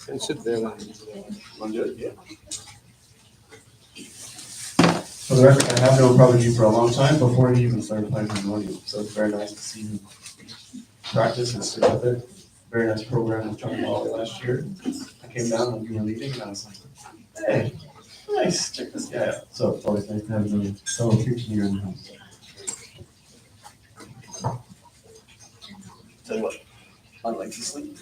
And sit there. Yeah. For the record, I have known Prodigy for a long time before he even started playing harmonium. So it's very nice to see him practice and stick with it. Very nice program with Johnny Molly last year. I came down when you were leading and I was like, hey, nice, check this guy out. So it's always nice to have another fellow teacher here in the house. Tell you what, I'd like to sleep.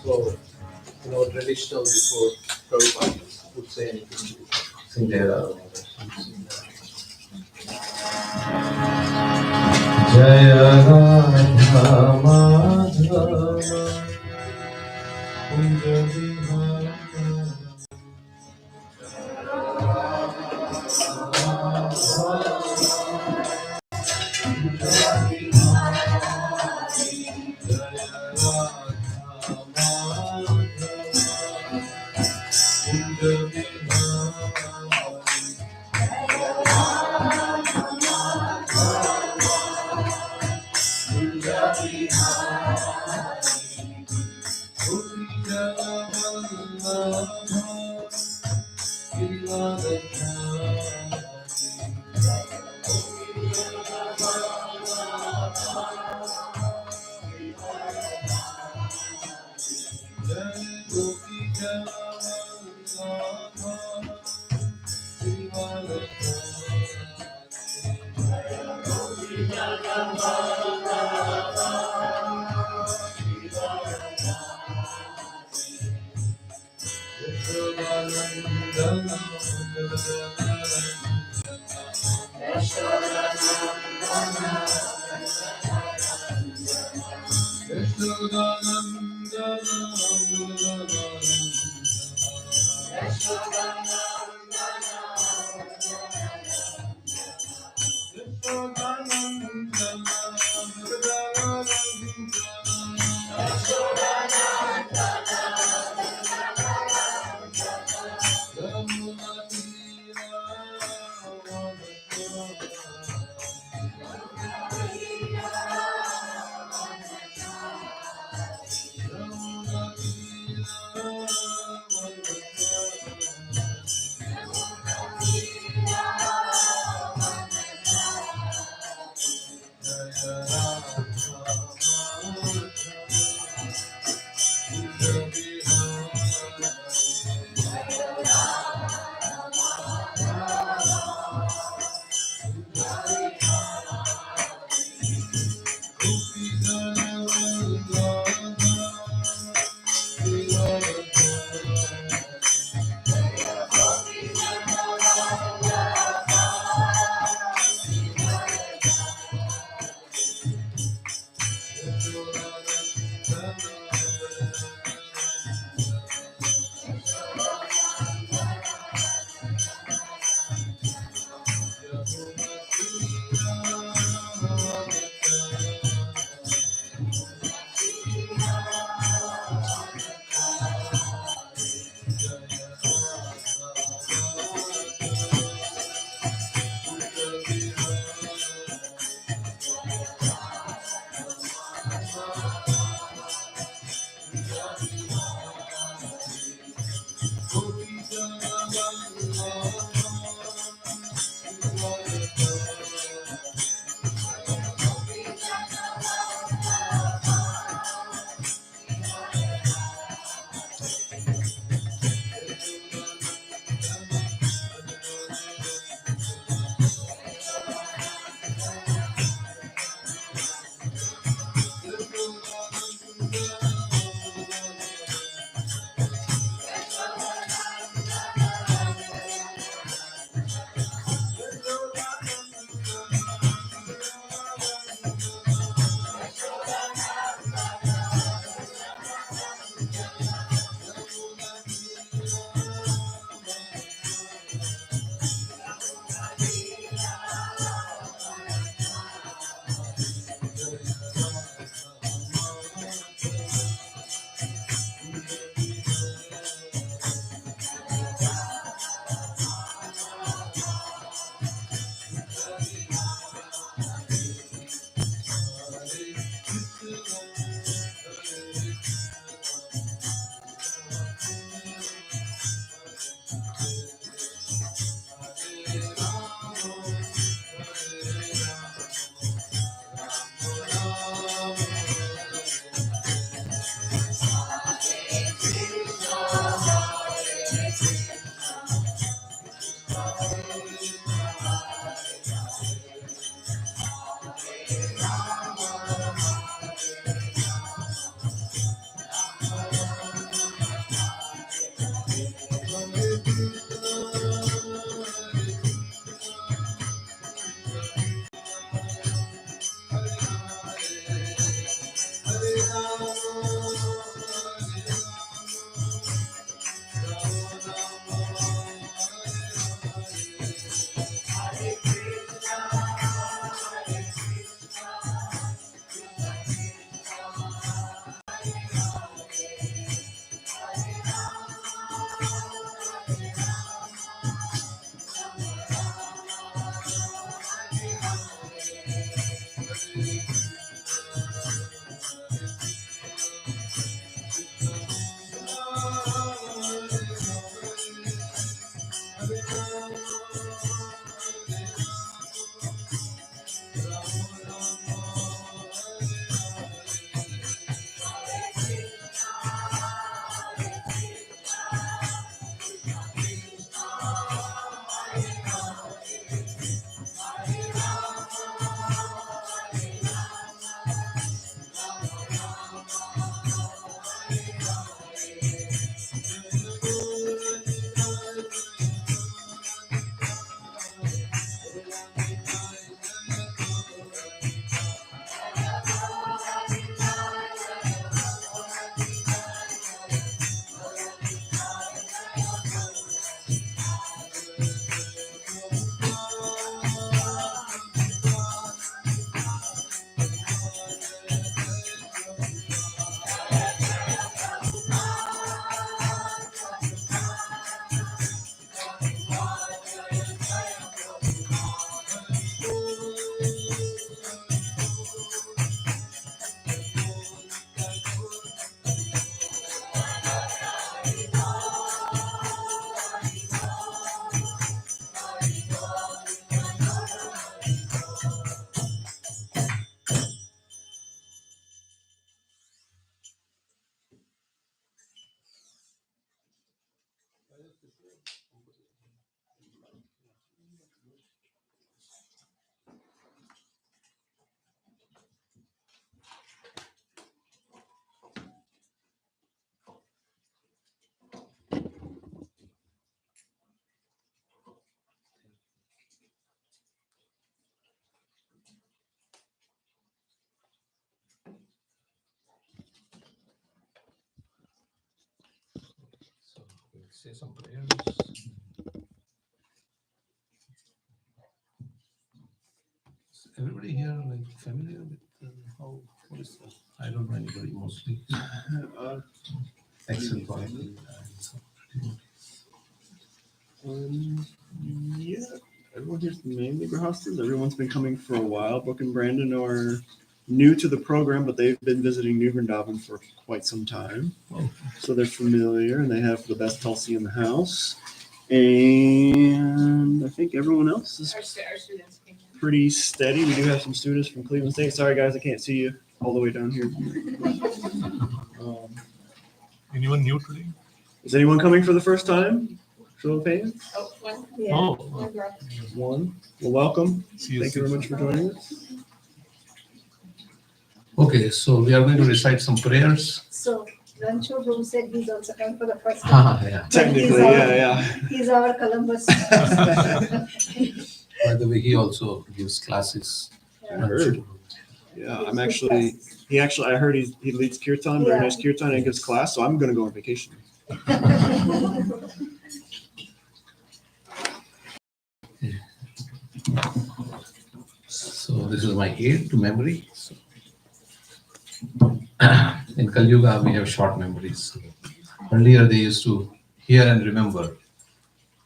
So, traditional before Prabhupada would say anything. Sing Jaya Radha Madhava Kunja Vihara say some prayers. Is everybody here like familiar with how? What is that? I don't know anybody mostly. Excellent point. Yeah, everyone here's mainly Grahastas. Everyone's been coming for a while. Brooke and Brandon are new to the program, but they've been visiting New Vrindavan for quite some time. Oh. So they're familiar and they have the best Tulsi in the house. And I think everyone else is Our students came in. pretty steady. We do have some students from Cleveland State. Sorry, guys, I can't see you all the way down here. Anyone new today? Is anyone coming for the first time? Show of hands. Oh, one. Oh, One girl. One. Well, welcome. see you Thank you very much for joining us. Okay, so we are going to recite some prayers. So Rancho Bhum said he's also come for the first time. Yeah. Technically, yeah. He's our Columbus. By the way, he also gives classes. Yeah. I heard. Yeah, I'm actually, I heard he leads kirtan, very nice kirtan, and gives class, so I'm gonna go on vacation. So this is my aid to memory. So, in Kali Yuga, we have short memories. Earlier, they used to hear and remember.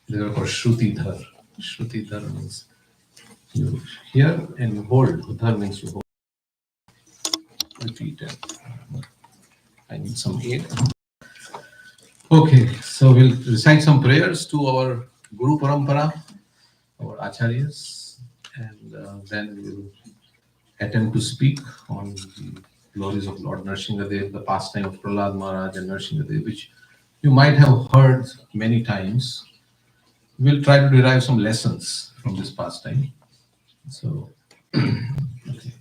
They were called Shruti Dhar. Shruti Dhar means you hear and you hold. Dhar means you hold. Repeat it. I need some aid. Okay, so we'll recite some prayers to our Guru Parampara, our Acharyas, and then we'll attempt to speak on the glories of Lord Narasimha, the pastime of Prahlad Maharaj and Narasimha, which you might have heard many times. We'll try to derive some lessons from this pastime. So, okay.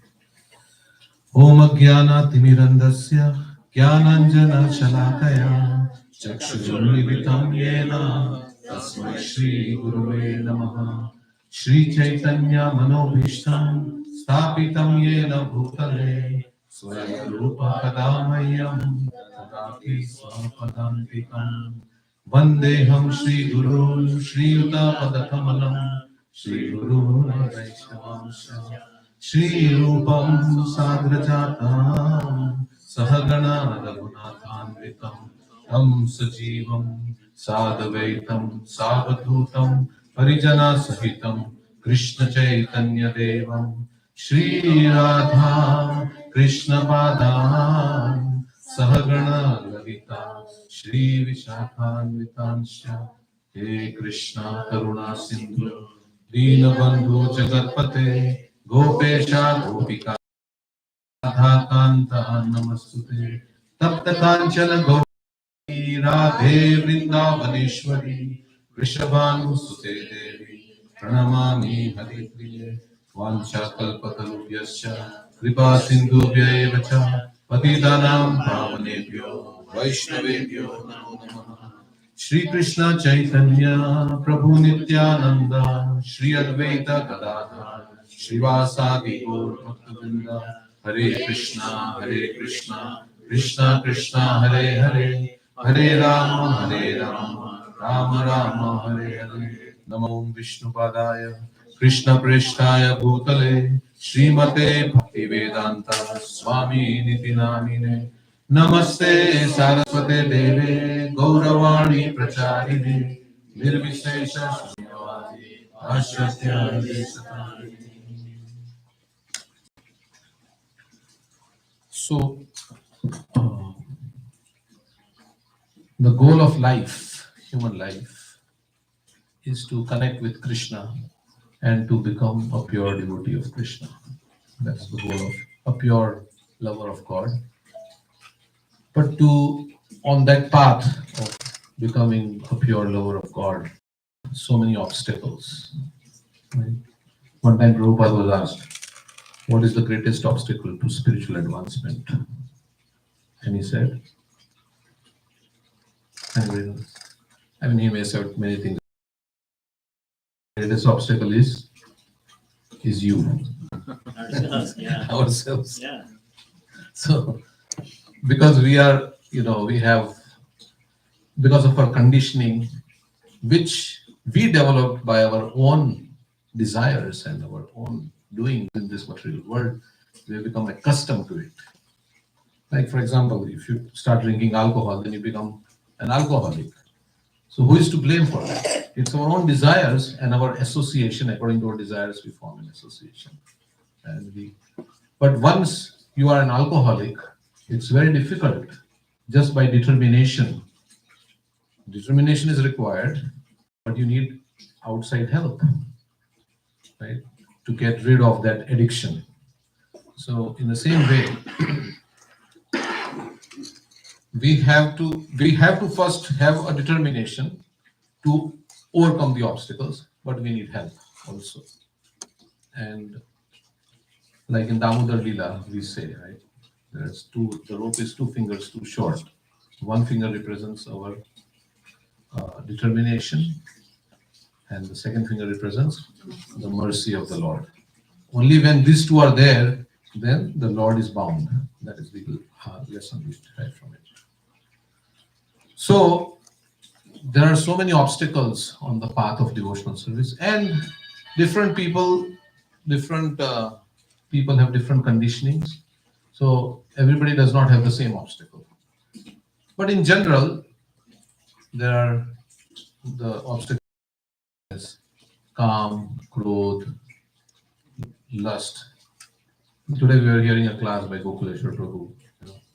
Om Jnana Timirandasya Jnananjana Shalakaya Chakshurunmilitam Yena Tasmai Shri Gurave Namaha Shri Chaitanya Manobhishtam Sthapitam Yena Bhutale Swayam Rupa Kadamayam Tadapi Swapadantikam Vandeham Shri Guru Shri Yuta Padakamalam Shri Guru Vaishnavamsha Shri Rupam Sagrajatam Sahagana Raghunathanvitam Tam Sajivam Sadavaitam Savadhutam Parijana Sahitam Krishna Chaitanya Devam Shri Radha Krishna Padam Sahagana Lalita Shri Vishakhanvitansya He Krishna Karuna Sindhu Deenabandhu Jagatpate Gopesha Gopika Radha Kanta Namastute Tapta Kanchana Gauri Radhe Vrindavaneshwari Vrishabhanu Sute Devi Pranamami Haripriye Vancha Kalpatarubhyascha Kripa Sindhubhya eva cha Patitanam Pavanebhyo Vaishnavebhyo Namo Namaha Shri Krishna Chaitanya Prabhu Nityananda Shri Advaita Gadadhar Shrivasadi Gaur Bhaktivinoda Hare Krishna Krishna Krishna Hare Hare Hare Rama Rama Rama Hare Hare Namo Vishnu Padaya Krishna Preshtaya Bhutale Srimate Bhaktivedanta Swami Niti Namine Namaste Saraswate Deve Gauravani Pracharine Nirvishesha Shunyavadi Ashwatya Desatani. So, the goal of life, human life, is to connect with Krishna and to become a pure devotee of Krishna. That's the goal of a pure lover of God. But on that path of becoming a pure lover of God, so many obstacles. Right? One time Prabhupada was asked, what is the greatest obstacle to spiritual advancement? And he said, I mean, he may have said many things. The greatest obstacle is you. Ourselves, yeah. Ourselves. Yeah. So, because we are, we have because of our conditioning, which we developed by our own desires and our own doing in this material world, we have become accustomed to it. Like, for example, if you start drinking alcohol, then you become an alcoholic. So, who is to blame for that? It's our own desires and our association. According to our desires, we form an association. But once you are an alcoholic, it's very difficult just by determination. Determination is required, but you need outside help, right, to get rid of that addiction. So, in the same way, we have to first have a determination to overcome the obstacles, but we need help also. And like in Damodar Lila, we say, right, the rope is 2 fingers too short. One finger represents our determination, and the second finger represents the mercy of the Lord. Only when these two are there, then the Lord is bound. That is the lesson we derive from it. So there are so many obstacles on the path of devotional service, and different people have different conditionings. So everybody does not have the same obstacle. But in general, there are the obstacles: calm, growth, lust. Today we are hearing a class by Gokuleshwar Prabhu.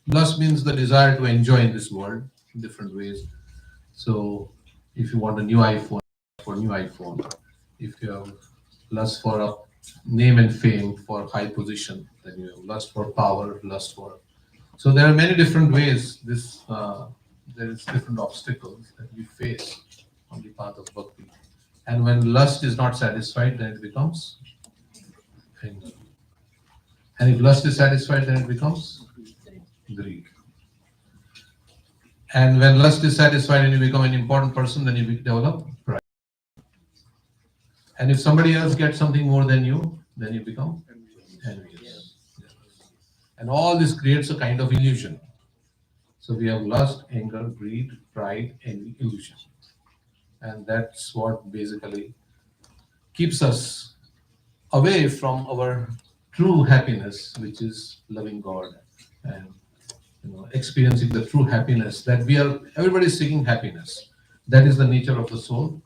Lust means the desire to enjoy in this world in different ways. So if you want a new iPhone, for a new iPhone. If you have lust for a name and fame, for high position, then you have lust for power, lust for. So there are many different ways. There is different obstacles that we face on the path of bhakti. And when lust is not satisfied, then it becomes anger. And if lust is satisfied, then it becomes greed. And when lust is satisfied and you become an important person, then you develop pride. And if somebody else gets something more than you, then you become envious. And all this creates a kind of illusion. So we have lust, anger, greed, pride, and illusion. And that's what basically keeps us away from our true happiness, which is loving God and experiencing the true happiness that everybody is seeking happiness. That is the nature of the soul,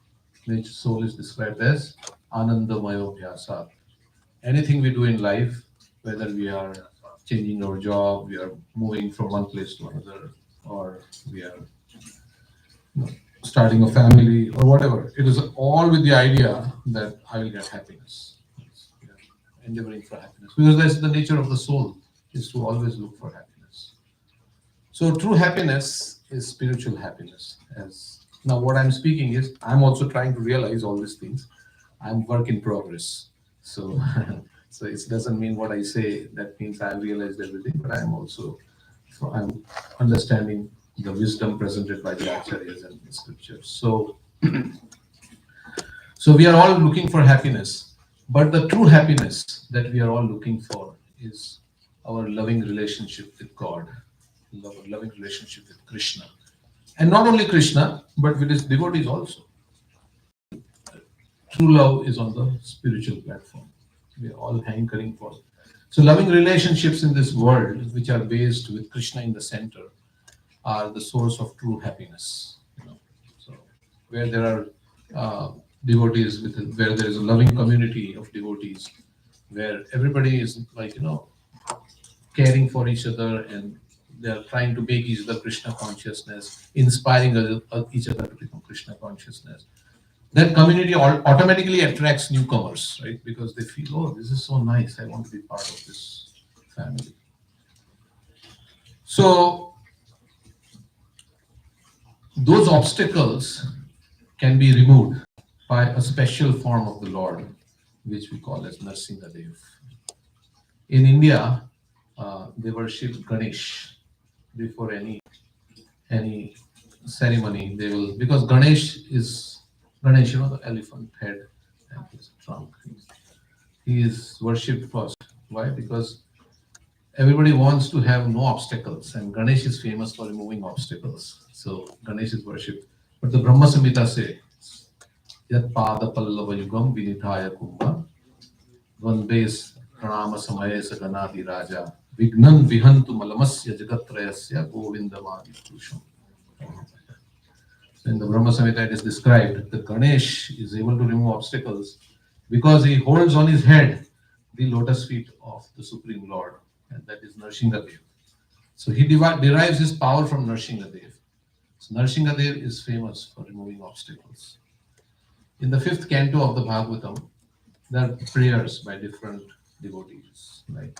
which soul is described as Anandamayo Bhyasat. Anything we do in life, whether we are changing our job, we are moving from one place to another, or we are starting a family or whatever, it is all with the idea that I will get happiness. We are endeavoring for happiness, because that's the nature of the soul, is to always look for happiness. So true happiness is spiritual happiness. Now what I'm speaking is, I'm also trying to realize all these things. I'm work in progress. So so it doesn't mean what I say that means I realized everything, but I'm understanding the wisdom presented by the acharyas and the scriptures. So we are all looking for happiness, but the true happiness that we are all looking for is our loving relationship with God, loving relationship with Krishna. And not only Krishna, but with his devotees also. True love is on the spiritual platform. We are all hankering for. So loving relationships in this world, which are based with Krishna in the center, are the source of true happiness. So where there are devotees, where there is a loving community of devotees, where everybody is caring for each other, and they are trying to make each other Krishna consciousness, inspiring each other to become Krishna consciousness. That community automatically attracts newcomers, right? Because they feel, oh, this is so nice, I want to be part of this family. So those obstacles can be removed by a special form of the Lord, which we call as Narasimha Dev. In India, they worship Ganesh before any ceremony. They will, because Ganesh, the elephant head and his trunk. He is worshipped first. Why? Because everybody wants to have no obstacles, and Ganesh is famous for removing obstacles. So Ganesh is worshipped. But the Brahma Samhita says, Yat Pada Pallava Yugam Vinithaya Kumbha Dvanbes Pranama Samaye Saganadi Raja Vignan Vihantu Malamasya Jagatrayasya Govindamadi Purusham. So in the Brahma Samhita it is described that Ganesh is able to remove obstacles because he holds on his head the lotus feet of the Supreme Lord, and that is Narasimha. So he derives his power from Narasimha. So Narasimha is famous for removing obstacles. In the fifth canto of the Bhagavatam, there are prayers by different devotees, like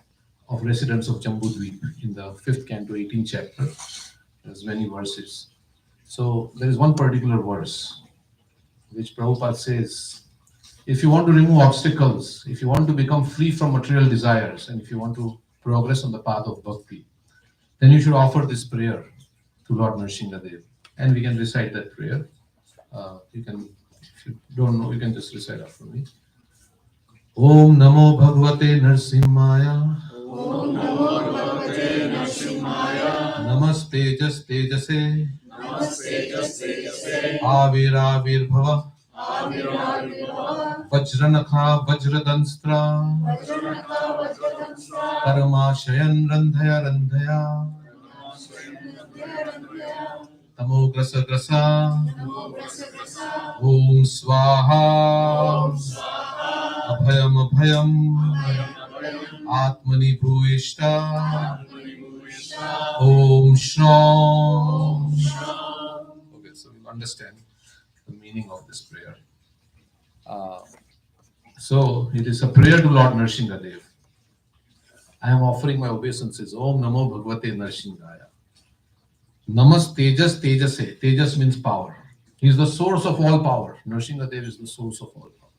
of residents of Jambudvip. In the fifth canto, 18th chapter, there's many verses. So there is one particular verse which Prabhupada says, if you want to remove obstacles, if you want to become free from material desires, and if you want to progress on the path of bhakti, then you should offer this prayer to Lord Narasimha. And we can recite that prayer. You can, if you don't know, you can just recite after me. Om Namo Bhagavate Narasimhaya. Om Namo Bhagavate Narasimhaya. Namaste Tejase. Namaste Tejase. Avir Bhava. Avirabhava. Vajranakha Vajradanstra. Vajranakha Vajradanstra. Karmashayan Randhaya. Tamo Grasa Grasa. Namo Grasa Grasa. Om Swaha. Abhayam Atmani Bhuvishta. Om Shram. Okay, so you understand the meaning of this prayer. So it is a prayer to Lord Narasimha. I am offering my obeisances. Om Namo Bhagavate Narasimhaya. Namas Tejas Tejase. Tejas means power. He is the source of all power. Narasimha is the source of all power.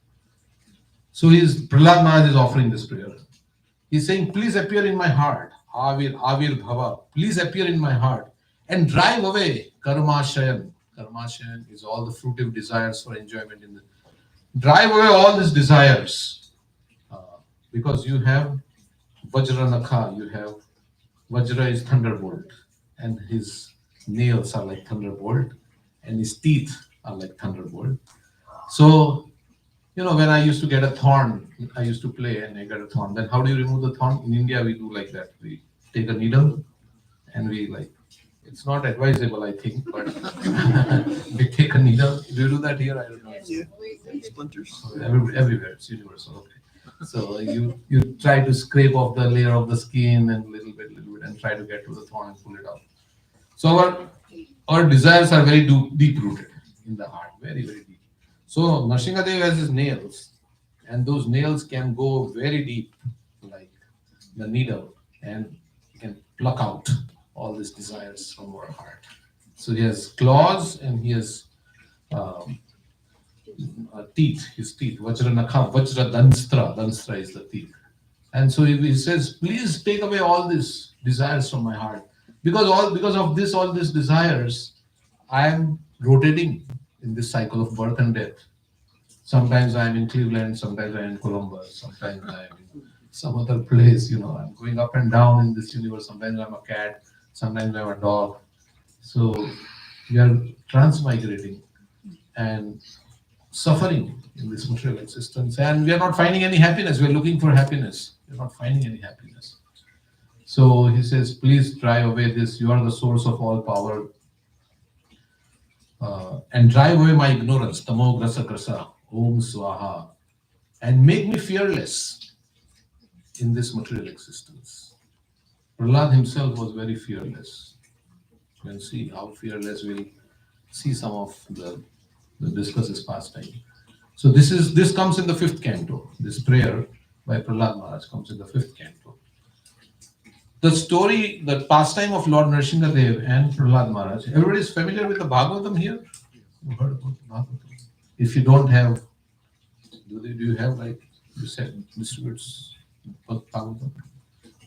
So Prahlad Maharaj is offering this prayer. He's saying, please appear in my heart. Avir Bhava. Please appear in my heart and drive away Karmashayan. Karmashayan is all the fruitive desires for enjoyment in the. Drive away all these desires. Because you have Vajranakha, you have Vajra is thunderbolt, and his nails are like thunderbolt, and his teeth are like thunderbolt. So, when I used to get a thorn, I used to play and I got a thorn. Then how do you remove the thorn? In India, we do like that. We take a needle and it's not advisable, I think, but we take a needle. Do you do that here? I don't know. Yeah. Splinters. Everywhere, it's universal. Okay. So you try to scrape off the layer of the skin and little bit, and try to get to the thorn and pull it out. So our desires are very deep rooted in the heart, very, very deep. So Narasimha has his nails, and those nails can go very deep, like the needle, and he can pluck out all these desires from our heart. So he has claws and he has teeth, his teeth, Vajranakha, Vajradanstra. Danstra is the teeth. And so he says, please take away all these desires from my heart. Because of all these desires, I am rotating in this cycle of birth and death. Sometimes I am in Cleveland, sometimes I am in Columbus, sometimes I am in some other place, I'm going up and down in this universe. Sometimes I'm a cat, sometimes I'm a dog. So we are transmigrating and suffering in this material existence, and we are not finding any happiness. We are looking for happiness. We are not finding any happiness. So he says, please drive away this. You are the source of all power. And drive away my ignorance. Tamo grasa grasa. Om Swaha. And make me fearless in this material existence. Prahlad himself was very fearless. You can see how fearless. We'll see some of the discuss his pastime. So this comes in the fifth canto. This prayer by Prahlad Maharaj comes in the fifth canto. The story, the pastime of Lord Narasimha and Prahlad Maharaj. Everybody is familiar with the Bhagavatam here? You heard about the Bhagavatam? If you don't have, do you have, like you said, distributes Bhagavatam?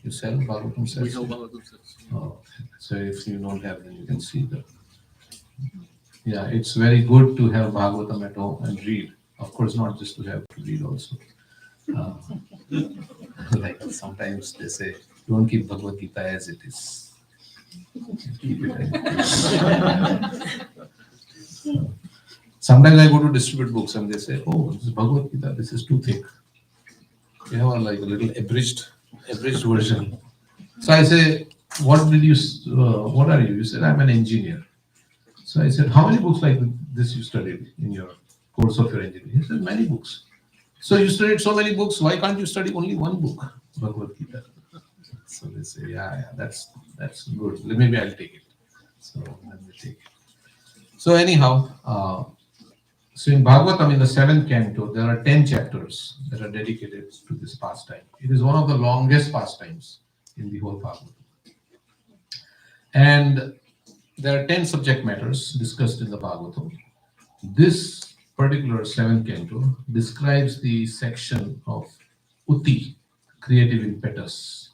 You sell Bhagavatam sets? We sell Bhagavatam sets. Oh, so if you don't have, then you can see that. Yeah, it's very good to have Bhagavatam at home and read. Of course, not just to have to read also. Like sometimes they say, Don't keep Bhagavad Gita as it is. Keep it as it is. Sometimes I go to distribute books and they say, "Oh, this is Bhagavad Gita. This is too thick. You have like a little abridged version." So I say, "What did you? What are you?" You said, "I'm an engineer." So I said, "How many books like this you studied in your course of your engineering?" He said, "Many books." So you studied so many books. Why can't you study only one book, Bhagavad Gita? So they say, "Yeah, that's good. Maybe I'll take it." So then we take it. So anyhow. So in Bhagavatam, in the 7th canto, there are 10 chapters that are dedicated to this pastime. It is one of the longest pastimes in the whole Bhagavatam. And there are 10 subject matters discussed in the Bhagavatam. This particular 7th canto describes the section of Uti, creative impetus,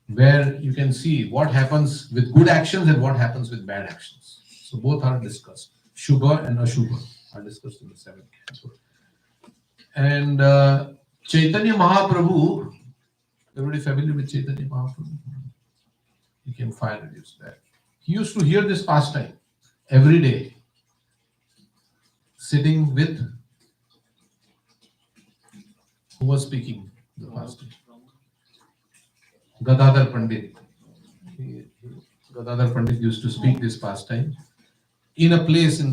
where you can see what happens with good actions and what happens with bad actions. So both are discussed. Shubha and Ashubha are discussed in the 7th canto. And Chaitanya Mahaprabhu, everybody familiar with Chaitanya Mahaprabhu? He came 500 years back. He used to hear this pastime every day, sitting with who was speaking the pastime? Gadadhar Pandit. Gadadhar Pandit used to speak this pastime in a place in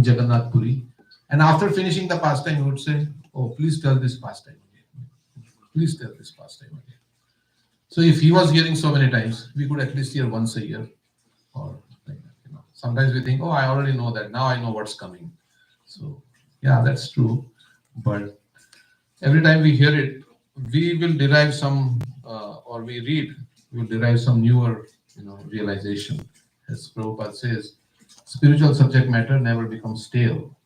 Jagannath Puri. And after finishing the pastime, he would say, "Oh, please tell this pastime again. Please tell this pastime again." So if he was hearing so many times, we could at least hear once a year, or like that. Sometimes we think, "Oh, I already know that. Now I know what's coming." So yeah, that's true. But every time we hear it, we will derive some, or we read, we will derive some newer, realization. As Prabhupada says, spiritual subject matter never becomes stale.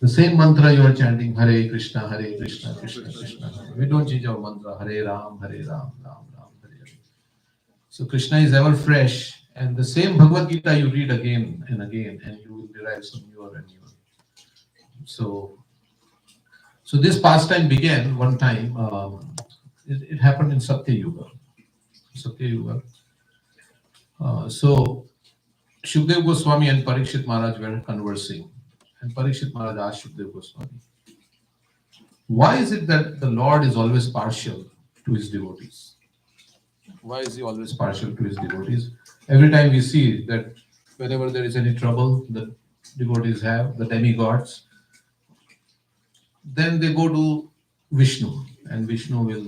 The same mantra you are chanting, Hare Krishna, Krishna Krishna. Hare. We don't change our mantra, Hare Ram, Ram Ram, Hare Hare. So Krishna is ever fresh, and the same Bhagavad Gita you read again and again, and you will derive some newer and newer. So this pastime began one time. It happened in Satya Yuga. So Shukdev Goswami and Parikshit Maharaj were conversing, and Parikshit Maharaj asked Shukdev Goswami, "Why is it that the Lord is always partial to his devotees? Why is he always partial to his devotees? Every time we see that whenever there is any trouble the devotees have, the demigods, then they go to Vishnu, and Vishnu will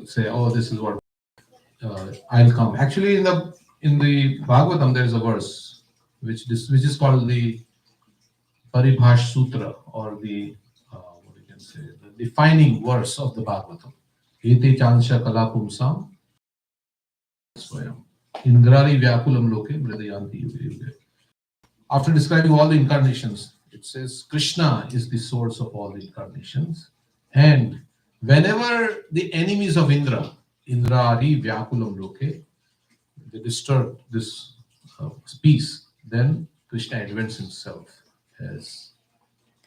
say, 'Oh, this is what I'll come.'" Actually, in the Bhagavatam, there is a verse which is called the Paribhash Sutra, or the what you can say, the defining verse of the Bhagavatam. Ete chansha kala pumsam swayam indrari vyakulam loke mridayanti yuge yuge. After describing all the incarnations, it says Krishna is the source of all the incarnations, and whenever the enemies of Indrari vyakulam loke, they disturb this peace, then Krishna advents himself as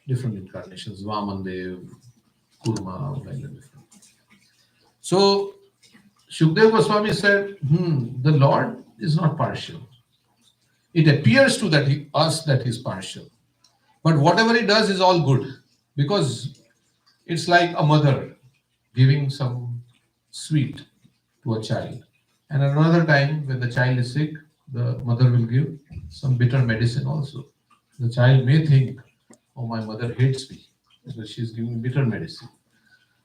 different incarnations, Vamandev, Kurma, like that different. So Shukdev Goswami said, the Lord is not partial. It appears to us that he's partial. But whatever he does is all good, because it's like a mother giving some sweet to a child. And at another time, when the child is sick, the mother will give some bitter medicine also. The child may think, "Oh, my mother hates me because she's giving bitter medicine."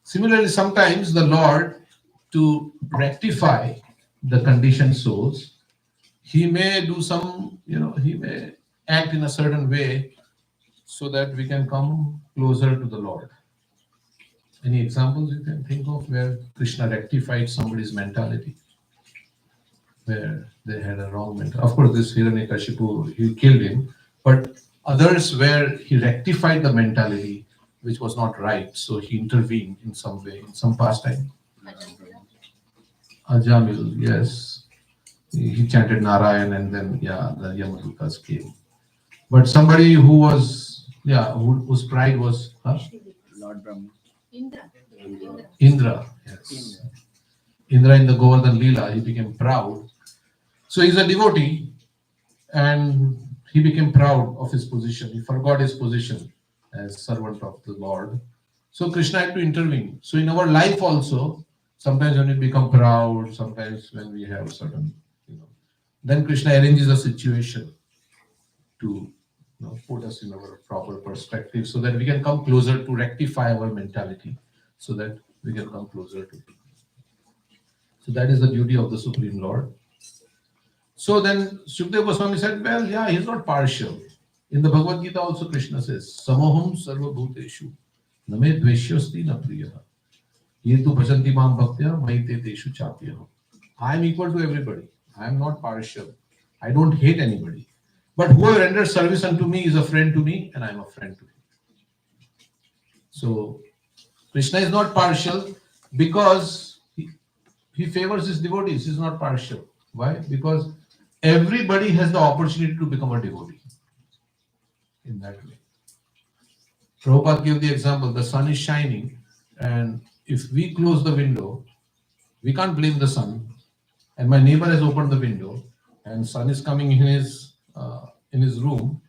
Similarly, sometimes the Lord, to rectify the conditioned souls, he may do some, he may act in a certain way so that we can come closer to the Lord. Any examples you can think of where Krishna rectified somebody's mentality, where they had a wrong mentality? Of course, this Hiranyakashipu, he killed him, but others where he rectified the mentality which was not right, so he intervened in some way, in some pastime. Ajamil, yes. He chanted Narayan, and then, the Yamadutas came. But somebody who was, whose pride was, Lord Brahma. Indra. Indra, yes. Indra in the Govardhan Leela, he became proud. So he's a devotee, and he became proud of his position. He forgot his position as servant of the Lord. So Krishna had to intervene. So in our life also, sometimes when we become proud, sometimes when we have certain, then Krishna arranges a situation to put us in our proper perspective so that we can come closer to rectify our mentality, so that we can come closer to Him. So that is the duty of the Supreme Lord. So then Sukadeva Goswami said, well, yeah, he's not partial. In the Bhagavad Gita also Krishna says, Samoham sarva bhuteshu, name dveshyosti na priyaha, yetu bhajanti mam bhaktya maite teshu chapyaha. I am equal to everybody. I am not partial. I don't hate anybody. But whoever renders service unto me is a friend to me, and I am a friend to him. So Krishna is not partial because he favors his devotees. He is not partial. Why? Because everybody has the opportunity to become a devotee in that way. Prabhupada gave the example, the sun is shining, and if we close the window, we can't blame the sun. And my neighbor has opened the window, and sun is coming in his room.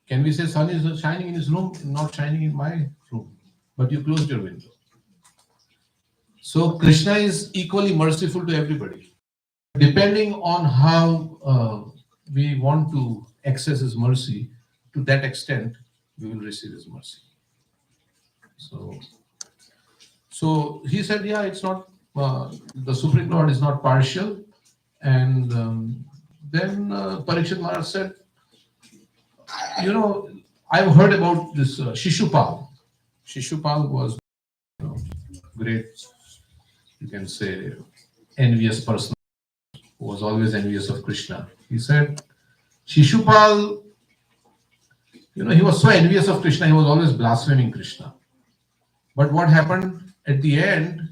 Can we say sun is shining in his room, not shining in my room? But you closed your window. So Krishna is equally merciful to everybody. Depending on how we want to access his mercy, to that extent, we will receive his mercy. So he said, yeah, it's not, the Supreme Lord is not partial. And then Parikshit Maharaj said, I've heard about this Shishupal. Shishupal was great, you can say, envious person who was always envious of Krishna. He said, Shishupal, he was so envious of Krishna, he was always blaspheming Krishna. But what happened at the end,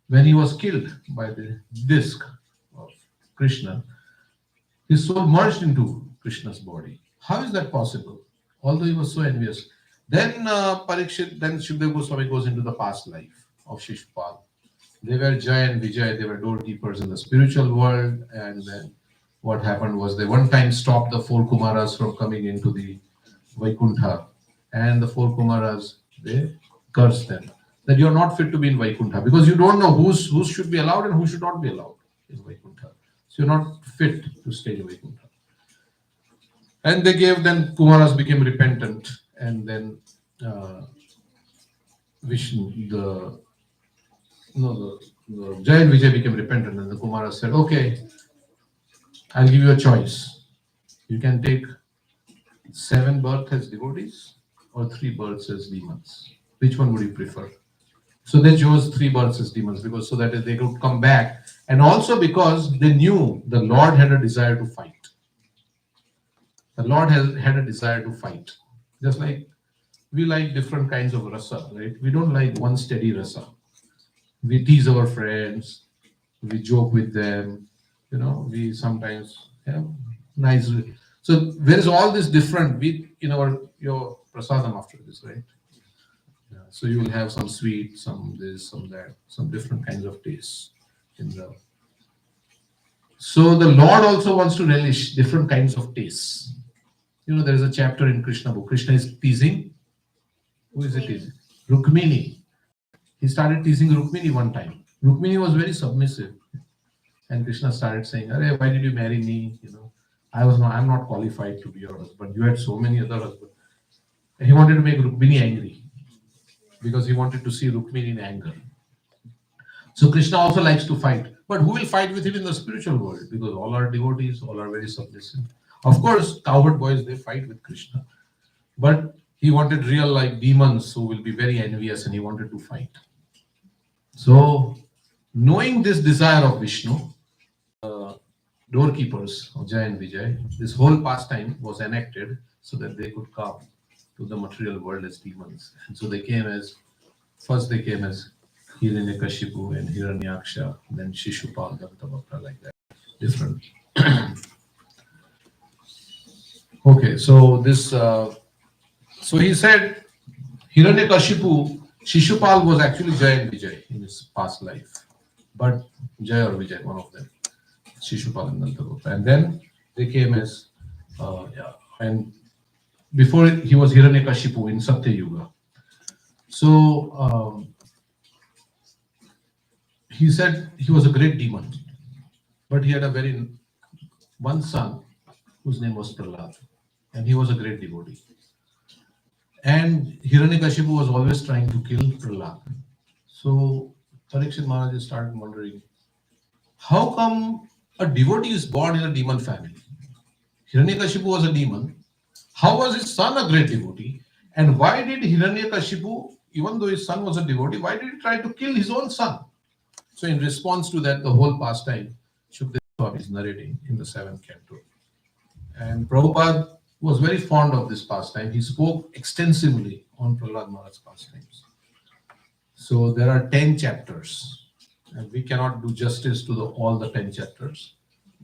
when he was killed by the disc of Krishna, his soul merged into Krishna's body. How is that possible? Although he was so envious. Then Sukadeva Goswami goes into the past life of Shishupal. They were Jai and Vijay, they were doorkeepers in the spiritual world, and then what happened was they one time stopped the four Kumaras from coming into the Vaikuntha, and the four Kumaras, they cursed them that you're not fit to be in Vaikuntha because you don't know who should be allowed and who should not be allowed in Vaikuntha. So you're not fit to stay in Vaikuntha. And they gave, then Kumaras became repentant, and then Vishnu, the Jai and Vijay became repentant, and the Kumaras said, okay, I'll give you a choice. You can take 7 births as devotees or 3 births as demons. Which one would you prefer? So they chose 3 births as demons because so that they could come back, and also because they knew the Lord had a desire to fight. The Lord had a desire to fight. Just like we like different kinds of rasa, right? We don't like one steady rasa. We tease our friends, we joke with them, we sometimes have nice. So there is all this different in your prasadam after this, right? Yeah. So you will have some sweet, some this, some that, some different kinds of tastes in the. So the Lord also wants to relish different kinds of tastes. There is a chapter in Krishna book. Krishna is teasing. Who is it teasing? Rukmini. He started teasing Rukmini one time. Rukmini was very submissive. And Krishna started saying, Arey, why did you marry me? I'm not qualified to be your husband. You had so many other husbands. He wanted to make Rukmini angry because he wanted to see Rukmini in anger. So Krishna also likes to fight. But who will fight with him in the spiritual world? Because all are devotees, all are very submissive. Of course, cowherd boys, they fight with Krishna. But he wanted real demons who will be very envious, and he wanted to fight. So, knowing this desire of Vishnu, doorkeepers of Jai and Vijay, this whole pastime was enacted so that they could come to the material world as demons. And so they came as Hiranyakashipu and Hiranyaksha, then Shishupal, Dantavakra, like that. Different. Okay, so this, so he said Hiranyakashipu, Shishupal was actually Jai and Vijay in his past life. but Jay or Vijay, one of them, Shishupal and Nantagopal. And then they came as, and before he was Hiranyakashipu in Satya Yuga. So he said he was a great demon, but he had a one son whose name was Prahlad, and he was a great devotee. And Hiranyakashipu was always trying to kill Prahlad. So Parikshit Maharaj started wondering, how come a devotee is born in a demon family? Hiranyakashipu was a demon. How was his son a great devotee? And why did Hiranyakashipu, even though his son was a devotee, why did he try to kill his own son? So in response to that, the whole pastime Shukdev Swami is narrating in the 7th canto. And Prabhupada was very fond of this pastime. He spoke extensively on Prahlad Maharaj's pastimes. So there are 10 chapters, and we cannot do justice to all the 10 chapters,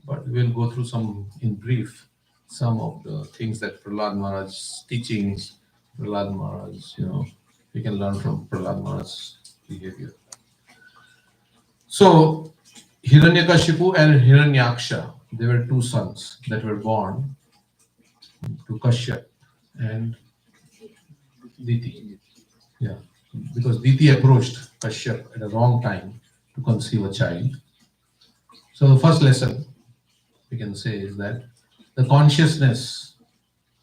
but we'll go through some in brief, some of the things that Prahlad Maharaj's teachings, Prahlad Maharaj, we can learn from Prahlad Maharaj's behavior. So Hiranyakashipu and Hiranyaksha, they were two sons that were born to Kashyap and Diti. Yeah, because Diti approached Kashyap at a wrong time to conceive a child. So the first lesson we can say is that the consciousness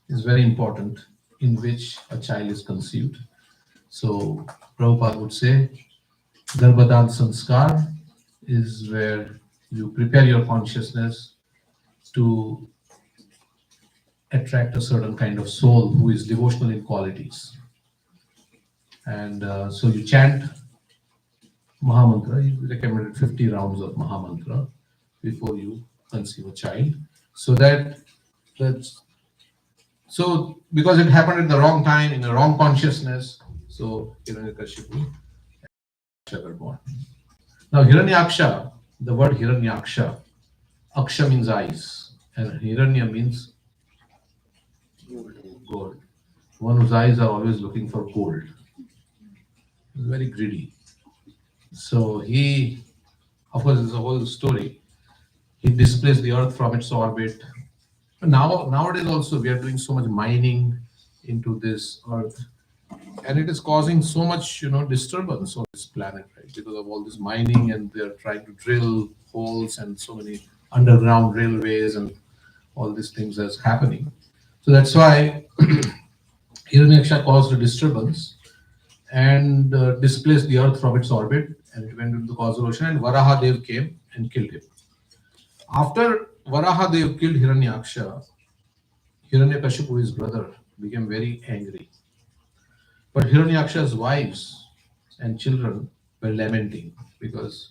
is very important in which a child is conceived. So Prabhupada would say, Garbhadan Sanskar is where you prepare your consciousness to attract a certain kind of soul who is devotional in qualities. And so you chant Mahamantra. You recommended 50 rounds of Mahamantra before you conceive a child. So so because it happened at the wrong time, in the wrong consciousness, so Hiranyakashipu were born. Now Hiranyaksha, the word Hiranyaksha, Aksha means eyes, and Hiranya means gold. One whose eyes are always looking for gold. He's very greedy. So he, of course, it's a whole story. He displaced the earth from its orbit. Nowadays also we are doing so much mining into this earth, and it is causing so much disturbance on this planet, right? Because of all this mining, and they are trying to drill holes and so many underground railways and all these things that's happening. So that's why Hiranyaksha caused a disturbance and displaced the earth from its orbit, and it went into the causal ocean, and Varahadev came and killed him. After Varahadev killed Hiranyaksha, Hiranyakashipu, his brother, became very angry. But Hiranyaksha's wives and children were lamenting because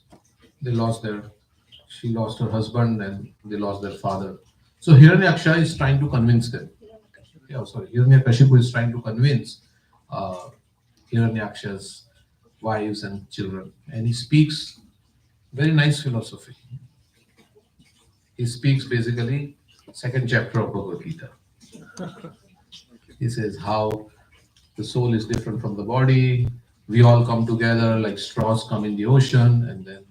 she lost her husband and they lost their father. So Hiranyaksha is trying to convince them. Hiranyakashipu is trying to convince Hiranyaksha's wives and children. And he speaks very nice philosophy. He speaks basically 2nd chapter of Bhagavad Gita. He says how the soul is different from the body. We all come together like straws come in the ocean, and then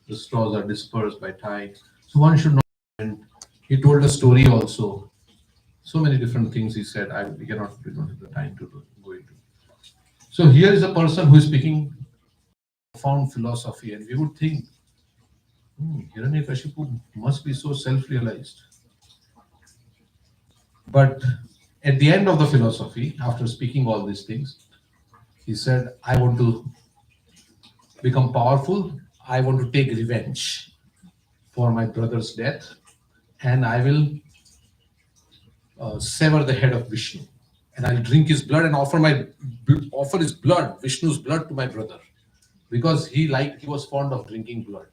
the straws are dispersed by tide. So one should know. And he told a story also. So many different things he said. We don't have the time to go into. So here is a person who is speaking profound philosophy, and we would think, Hiranyakashipu must be so self-realized. But at the end of the philosophy, after speaking all these things, he said, I want to become powerful. I want to take revenge for my brother's death, and I will sever the head of Vishnu, and I'll drink his blood and offer his blood, Vishnu's blood, to my brother, because he was fond of drinking blood.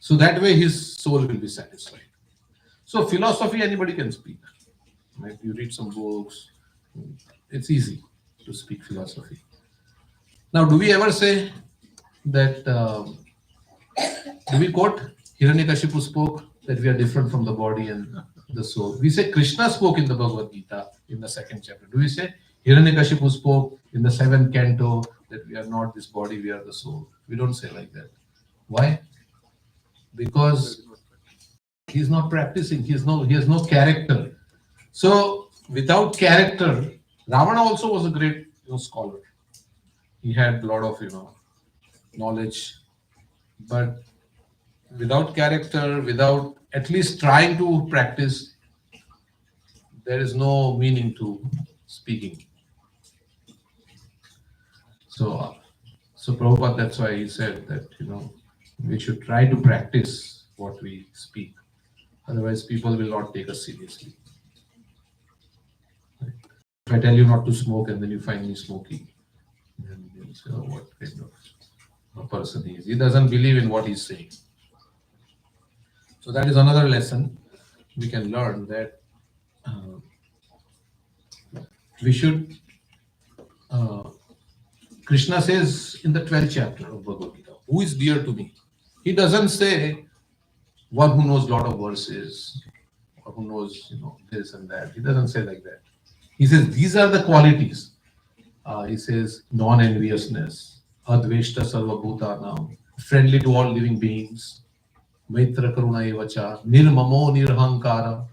So that way his soul will be satisfied. So philosophy anybody can speak. Right? You read some books, it's easy to speak philosophy. Now, do we ever say that, do we quote Hiranyakashipu spoke that we are different from the body and the soul? We say Krishna spoke in the Bhagavad Gita in the 2nd chapter. Do we say Hiranyakashipu spoke in the 7th canto that we are not this body, we are the soul? We don't say like that. Why? Because he's not practicing. He has no character. So without character, Ravana also was a great scholar. He had a lot of knowledge, but without character, without at least trying to practice, there is no meaning to speaking. So, so Prabhupada, that's why he said that we should try to practice what we speak. Otherwise, people will not take us seriously. Right? If I tell you not to smoke and then you find me smoking, then you'll say, "Oh, what kind of a person he is? He doesn't believe in what he's saying." So that is another lesson we can learn, that uh, we should. Krishna says in the 12th chapter of Bhagavad Gita, "Who is dear to me?" He doesn't say one who knows a lot of verses or who knows this and that. He doesn't say like that. He says these are the qualities. He says non-enviousness, adveshta sarva bhutanam, friendly to all living beings, maitra karuna evacha, nirmamo nirhankara,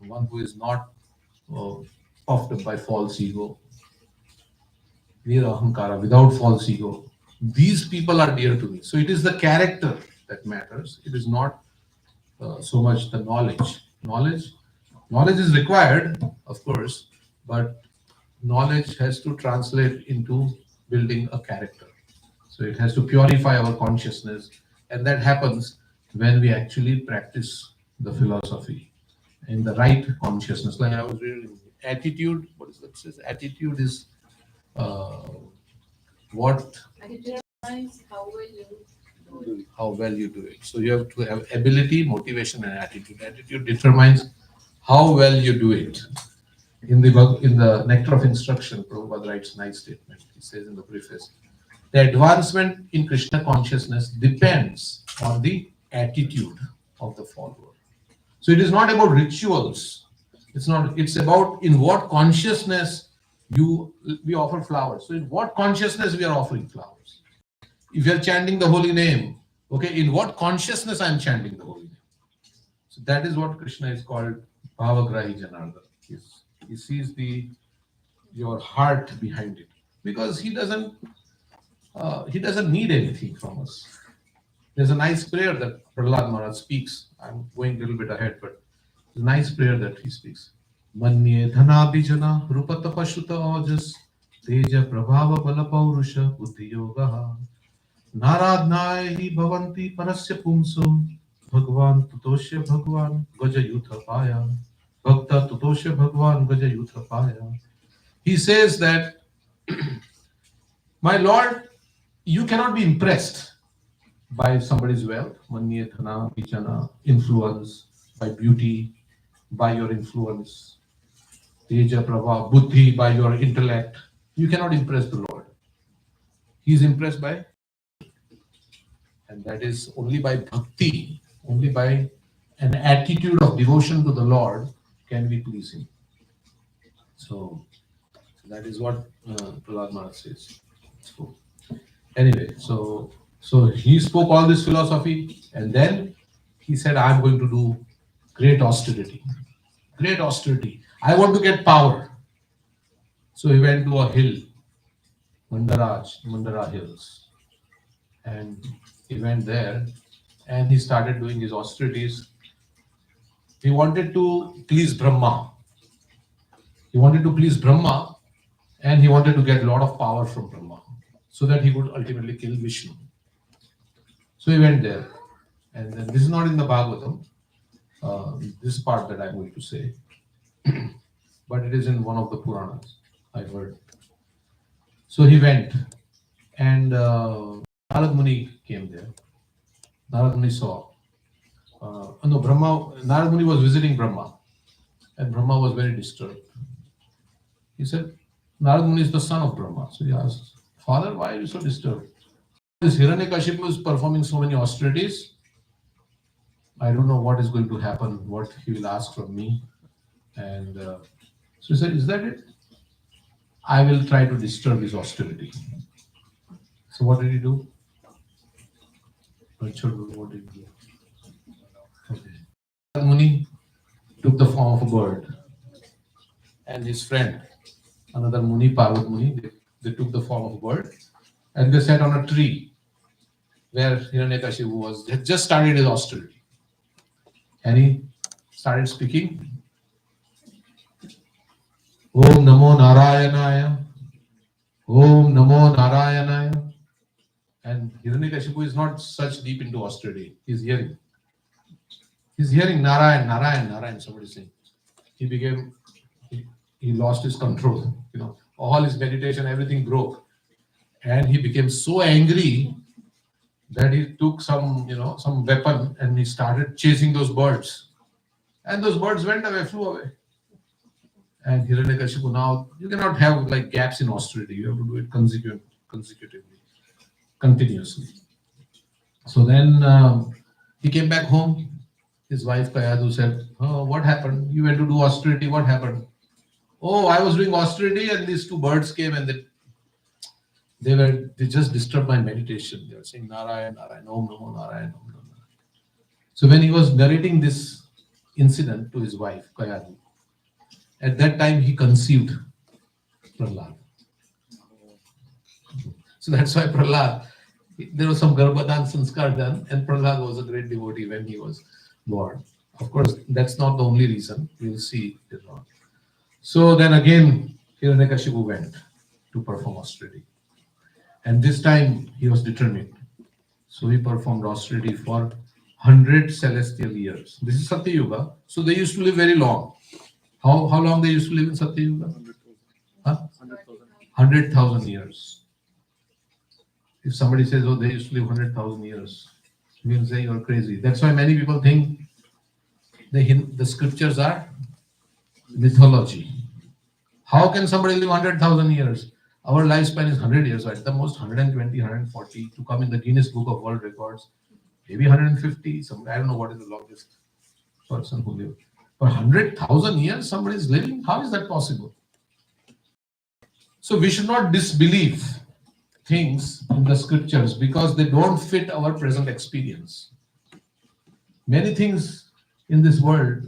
one who is not uh, puffed up by false ego, nirahankara, without false ego. These people are dear to me. So it is the character that matters. It is not so much the knowledge. Knowledge is required, of course, but knowledge has to translate into building a character. So it has to purify our consciousness, and that happens when we actually practice the philosophy in the right consciousness. Like I was reading, attitude. What is that? Says attitude is uh, what Attitude defines how well you do it. how well you do it. So you have to have ability, motivation, and attitude. Attitude determines how well you do it. In the Nectar of Instruction, Prabhupada writes a nice statement. He says in the preface, the advancement in Krishna consciousness depends on the attitude of the follower. So it is not about rituals. It's not. It's about in what consciousness we offer flowers. So in what consciousness we are offering flowers. If you are chanting the holy name, okay, in what consciousness I am chanting the holy name. So that is what Krishna is called Bhavagrahi Janardana. He sees your heart behind it, because he doesn't need anything from us. There's a nice prayer that Prahlad Maharaj speaks. I'm going a little bit ahead, but it's a nice prayer that he speaks. Manye dhanabhijana rupata pashuta ojas teja prabhava bala paurusha buddhi yogaha naradnaya hi bhavanti parasya pumso bhagwan tutosya bhagwan gaja yutha paya bhakta tutosya bhagwan gaja yutha paya. He says that, my Lord, you cannot be impressed by somebody's wealth, manye dhana vichana, influence, by beauty, by your influence, teja prabha, buddhi, by your intellect. You cannot impress the Lord. He is impressed by, and that is only by bhakti, only by an attitude of devotion to the Lord can we please him. So that is what Prahlad Maharaj says. So, anyway, so he spoke all this philosophy, and then he said, "I'm going to do great austerity. Great austerity. I want to get power." So he went to a hill, Mandara Hills, and he went there, and he started doing his austerities. He wanted to please Brahma. He wanted to please Brahma, and he wanted to get a lot of power from Brahma, so that he would ultimately kill Vishnu. So he went there, and then this is not in the Bhagavatam, this part that I'm going to say, but it is in one of the Puranas, I heard. So he went, and Narad Muni came there. Narad Muni saw. Narad Muni was visiting Brahma, and Brahma was very disturbed. He said, Narad Muni is the son of Brahma. So he asked, Father, why are you so disturbed? This Hiranyakashipu is performing so many austerities. I don't know what is going to happen, what he will ask from me. And so he said, is that it? I will try to disturb his austerity. So what did he do? What did he do? Okay. Muni took the form of a bird, and his friend, another Muni, Parvat Muni, they took the form of a bird, and they sat on a tree where Hiranyakashipu had just started his austerity. And he started speaking, Om Namo Narayanaya, Om Namo Narayanaya. And Hiranyakashipu is not such deep into austerity. He's hearing Narayan, Narayan, Narayan, somebody saying. He lost his control. All his meditation, everything broke. And he became so angry that he took some weapon and he started chasing those birds. And those birds went away, flew away. And Hiranyakashipu, now you cannot have like gaps in austerity. You have to do it consecutively, continuously. So then he came back home. His wife Kayadu said, "Oh, what happened? You went to do austerity. What happened?" "Oh, I was doing austerity and these two birds came and they just disturbed my meditation. They were saying Narayan, Narayan, Om Namo Narayan, Om Namo Narayan." So when he was narrating this incident to his wife Kayadu, at that time he conceived Prahlad. So that's why Prahlad, there was some Garbhadan Sanskar done, and Prahlad was a great devotee when he was born. Of course, that's not the only reason. We'll see later on. So then again, Hiranyakashipu went to perform austerity. And this time he was determined. So he performed austerity for 100 celestial years. This is Satya Yuga. So they used to live very long. How long they used to live in Satya Yuga? 100,000 years. If somebody says, "Oh, they used to live 100,000 years," we will say you're crazy. That's why many people think the scriptures are mythology. How can somebody live 100,000 years? Our lifespan is 100 years, at the most 120, 140 to come in the Guinness Book of World Records. Maybe 150. I don't know what is the longest person who lived. For 100,000 years, somebody is living. How is that possible? So we should not disbelieve things in the scriptures because they don't fit our present experience. Many things in this world,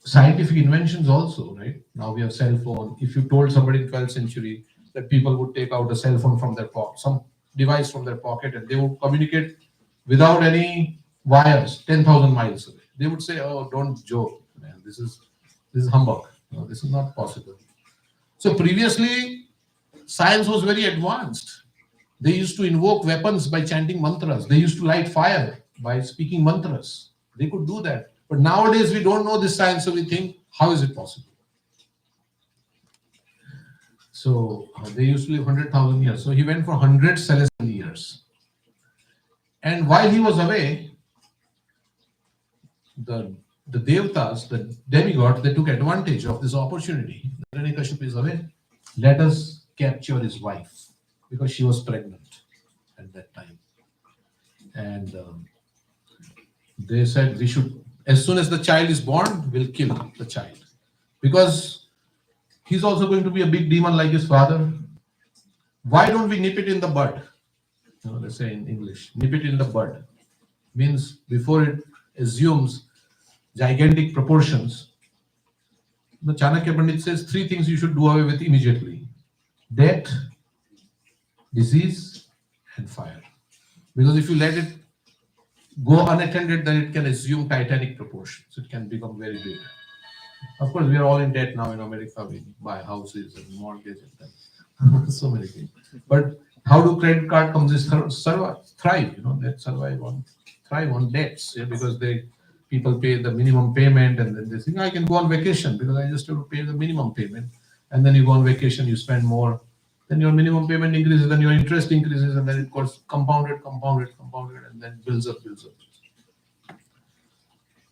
scientific inventions also, right? Now we have cell phone. If you told somebody in 12th century that people would take out a cell phone from their pocket, some device from their pocket, and they would communicate without any wires 10,000 miles away, they would say, "Oh, don't joke, man. This is humbug. No, this is not possible." So previously, science was very advanced. They used to invoke weapons by chanting mantras. They used to light fire by speaking mantras. They could do that. But nowadays we don't know this science, so we think, how is it possible? So they used to live 100,000 years. So he went for 100 celestial years. And while he was away, the Devtas, the demigods, they took advantage of this opportunity. Hiranyakashipu is away. Let us capture his wife because she was pregnant at that time. And they said we should, as soon as the child is born, we'll kill the child. Because he's also going to be a big demon like his father. Why don't we nip it in the bud? They say in English, nip it in the bud. Means before it assumes gigantic proportions. The Chanakya Pandit says 3 things you should do away with immediately: death, disease, and fire. Because if you let it go unattended, then it can assume titanic proportions. It can become very big. Of course, we are all in debt now in America. We buy houses and mortgages and so many things. But how do credit card companies thrive? They thrive on debts, because people pay the minimum payment, and then they think, I can go on vacation because I just have to pay the minimum payment. And then you go on vacation, you spend more, then your minimum payment increases, then your interest increases, and then it goes compounded, and then builds up.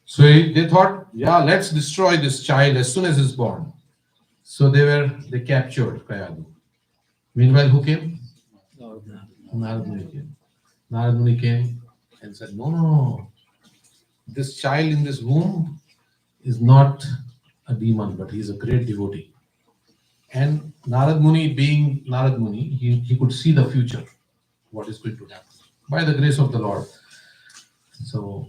So they thought, let's destroy this child as soon as it's born. So they captured Kayadu. Meanwhile, who came? Narad Muni came. Narad Muni came and said, no. This child in this womb is not a demon, but he's a great devotee. And Narad Muni, being Narad Muni, he could see the future, what is going to happen. by the grace of the Lord. So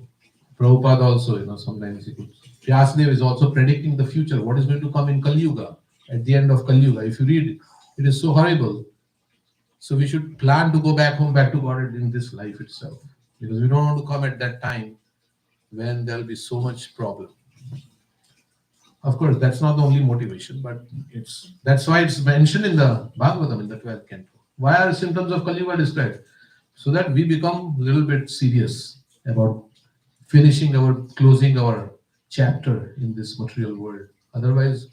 Prabhupada also, sometimes he could. Vyasadeva is also predicting the future, what is going to come in Kali Yuga, at the end of Kali Yuga. If you read it, it is so horrible. So we should plan to go back home, back to God in this life itself, because we don't want to come at that time when there will be so much problem. Of course, that's not the only motivation, but that's why it's mentioned in the Bhagavatam in the 12th canto. Why are symptoms of Kali Yuga described? So that we become a little bit serious about closing our chapter in this material world. Otherwise,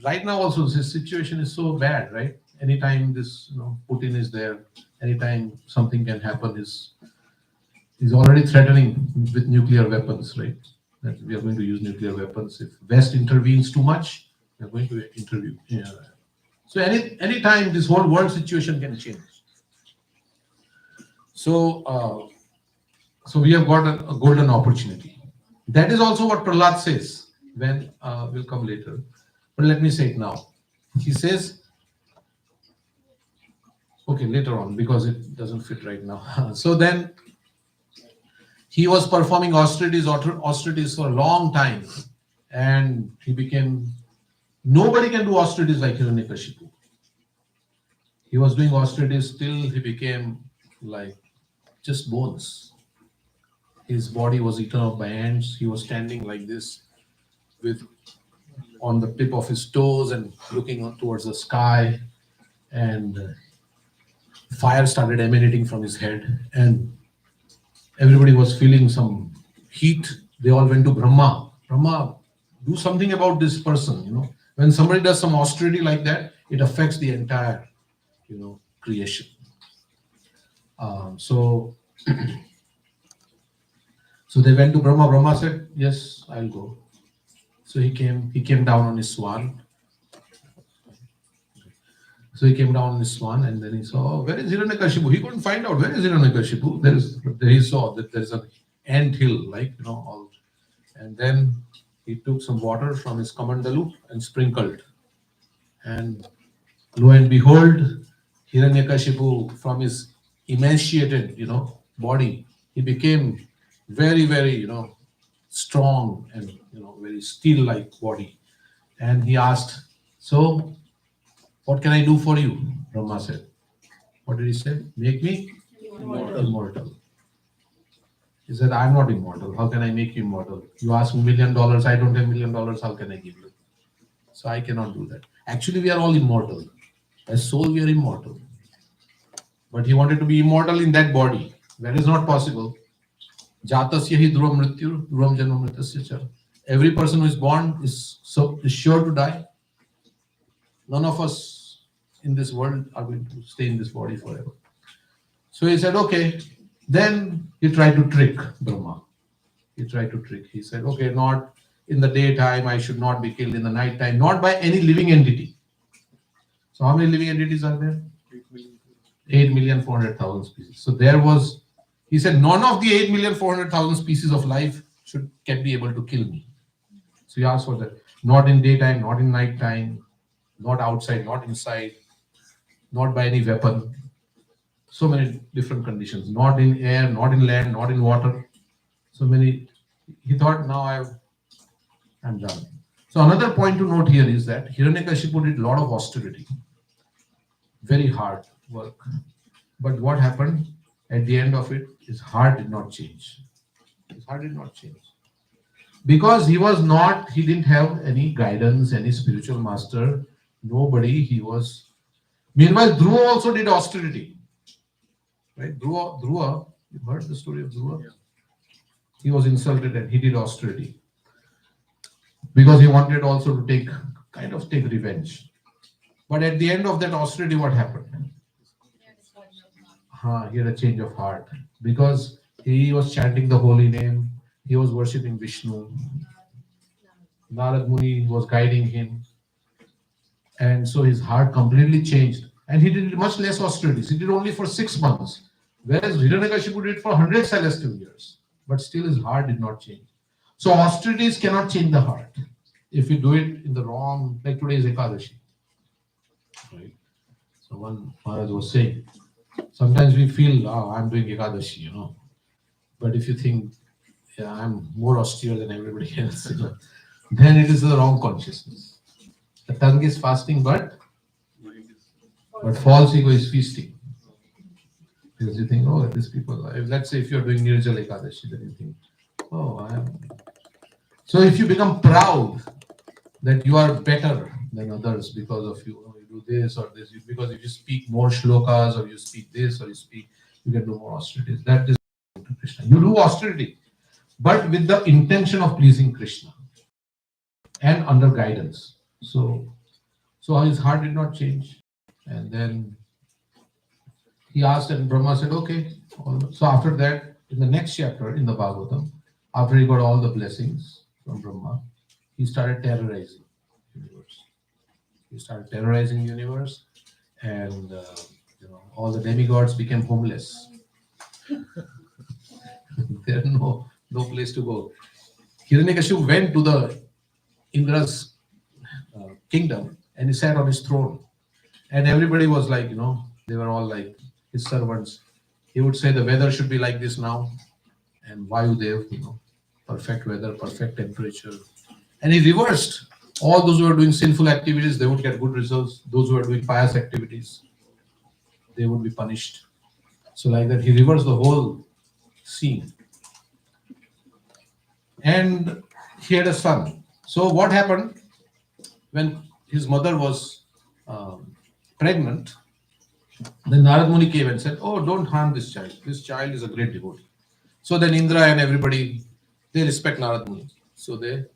right now also this situation is so bad, right? Anytime this, Putin is there, anytime something can happen, is already threatening with nuclear weapons, right? That we are going to use nuclear weapons. If West intervenes too much, we are going to intervene. Yeah. So any time this whole world situation can change. So we have got a golden opportunity. That is also what Prahlad says when will come later. But let me say it now. He says, okay, later on, because it doesn't fit right now. So then he was performing austerities for a long time, and nobody can do austerities like Hiranyakashipu. He was doing austerities till he became like just bones. His body was eaten up by ants. He was standing like this on the tip of his toes and looking towards the sky, and fire started emanating from his head, and everybody was feeling some heat. They all went to Brahma. Brahma, do something about this person. When somebody does some austerity like that, it affects the entire, creation. So they went to Brahma. Brahma said, "Yes, I'll go." So he came down on his swan. So he came down on his swan, and then he saw, where is Hiranyakashipu? He couldn't find out where is Hiranyakashipu. He saw that there is an ant hill, all. And then he took some water from his kamandalu and sprinkled. And lo and behold, Hiranyakashipu, from his emaciated, body, he became very, very, strong and, very steel-like body. And he asked, "So, what can I do for you?" Brahma said. What did he say? "Make me immortal." He said, "I'm not immortal. How can I make you immortal? You ask me $1 million, I don't have $1 million, how can I give you? So I cannot do that." Actually, we are all immortal. As soul, we are immortal. But he wanted to be immortal in that body. That is not possible. Jatasya hi dhruvam mrityu, dhruvam janma mritasya cha. Every person who is born is sure to die. None of us in this world are going to stay in this body forever. So he said, okay. Then he tried to trick Brahma. He said, okay, not in the daytime, I should not be killed in the night time, not by any living entity. So how many living entities are there? 8,400,000 species. So he said, none of the 8,400,000 species of life can be able to kill me. So he asked for that. Not in daytime, not in night time, not outside, not inside, not by any weapon. So many different conditions. Not in air, not in land, not in water. So many. He thought, now I'm done. So another point to note here is that Hiranyakashipu did a lot of austerity. Very hard work. But what happened at the end of it, his heart did not change. Because he didn't have any guidance, any spiritual master, nobody, Meanwhile, Dhruva also did austerity. Right? Dhruva, you heard the story of Dhruva? Yeah. He was insulted and he did austerity. Because he wanted also to take revenge. But at the end of that austerity, what happened? He had a change of heart. Because he was chanting the holy name, he was worshipping Vishnu. Narad Muni was guiding him. And so his heart completely changed. And he did much less austerities. He did only for 6 months. Whereas Hiranyakashipu did for 100 celestial years. But still his heart did not change. So austerities cannot change the heart. If you do it in the wrong, like today's Ekadashi. Right? So one Maharaj was saying, Sometimes we feel, oh, I'm doing Ekadashi, But if you think, yeah, I'm more austere than everybody else, then it is the wrong consciousness. The tongue is fasting, but false ego is feasting. Because you think, oh, these people, let's say if you're doing Nirjala Ekadashi, then you think, oh, I am. So if you become proud that you are better than others because of you do this or this, because if you speak more shlokas or you speak this or you can do more austerities. That is to Krishna. You do austerity, but with the intention of pleasing Krishna and under guidance. So his heart did not change. And then he asked, and Brahma said, okay. So after that, in the next chapter in the Bhagavatam, after he got all the blessings from Brahma, he started terrorizing the universe. He started terrorizing the universe, and all the demigods became homeless. There no place to go. Hiranyakashipu went to the Indra's kingdom and he sat on his throne. And everybody was like, they were all like his servants. He would say the weather should be like this now. And Vayudev, perfect weather, perfect temperature. And he reversed. All those who were doing sinful activities, they would get good results. Those who were doing pious activities, they would be punished. So like that, he reversed the whole scene. And he had a son. So what happened when his mother was pregnant? Then Narad Muni came and said, "Oh, don't harm this child. This child is a great devotee." So then Indra and everybody, they respect Narad Muni. So they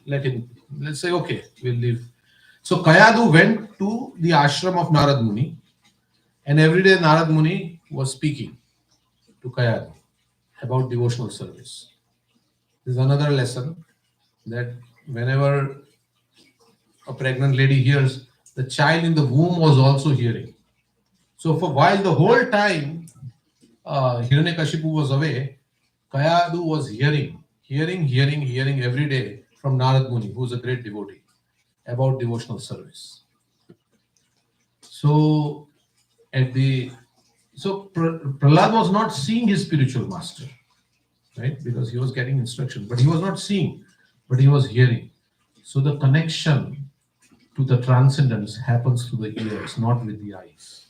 let him. Let's say, okay, we'll leave. So Kayadu went to the ashram of Narad Muni, and every day Narad Muni was speaking to Kayadu about devotional service. This is another lesson that whenever a pregnant lady hears, the child in the womb was also hearing. So for while the whole time Hiranyakashipu was away, Kayadu was hearing every day from Narad Muni, who is a great devotee, about devotional service. So Prahlad was not seeing his spiritual master, right? Because he was getting instruction, but he was not seeing, but he was hearing. So the connection to the transcendence happens through the ears, not with the eyes.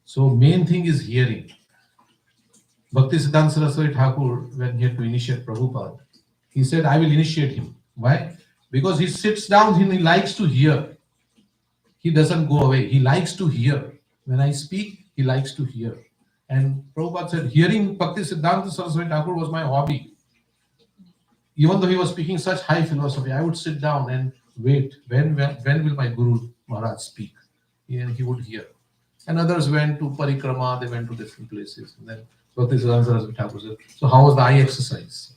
So main thing is hearing. Bhakti Siddhanta Saraswati Thakur, when he had to initiate Prabhupada, he said, I will initiate him. Why? Because he sits down and he likes to hear. He doesn't go away. He likes to hear. When I speak, he likes to hear. And Prabhupada said, hearing Bhakti Siddhanta Saraswati Thakur was my hobby. Even though he was speaking such high philosophy, I would sit down and wait. When will my Guru Maharaj speak? And he would hear. And others went to Parikrama, they went to different places. And then Bhakti Siddhanta Saraswati Thakur said, so how was the eye exercise?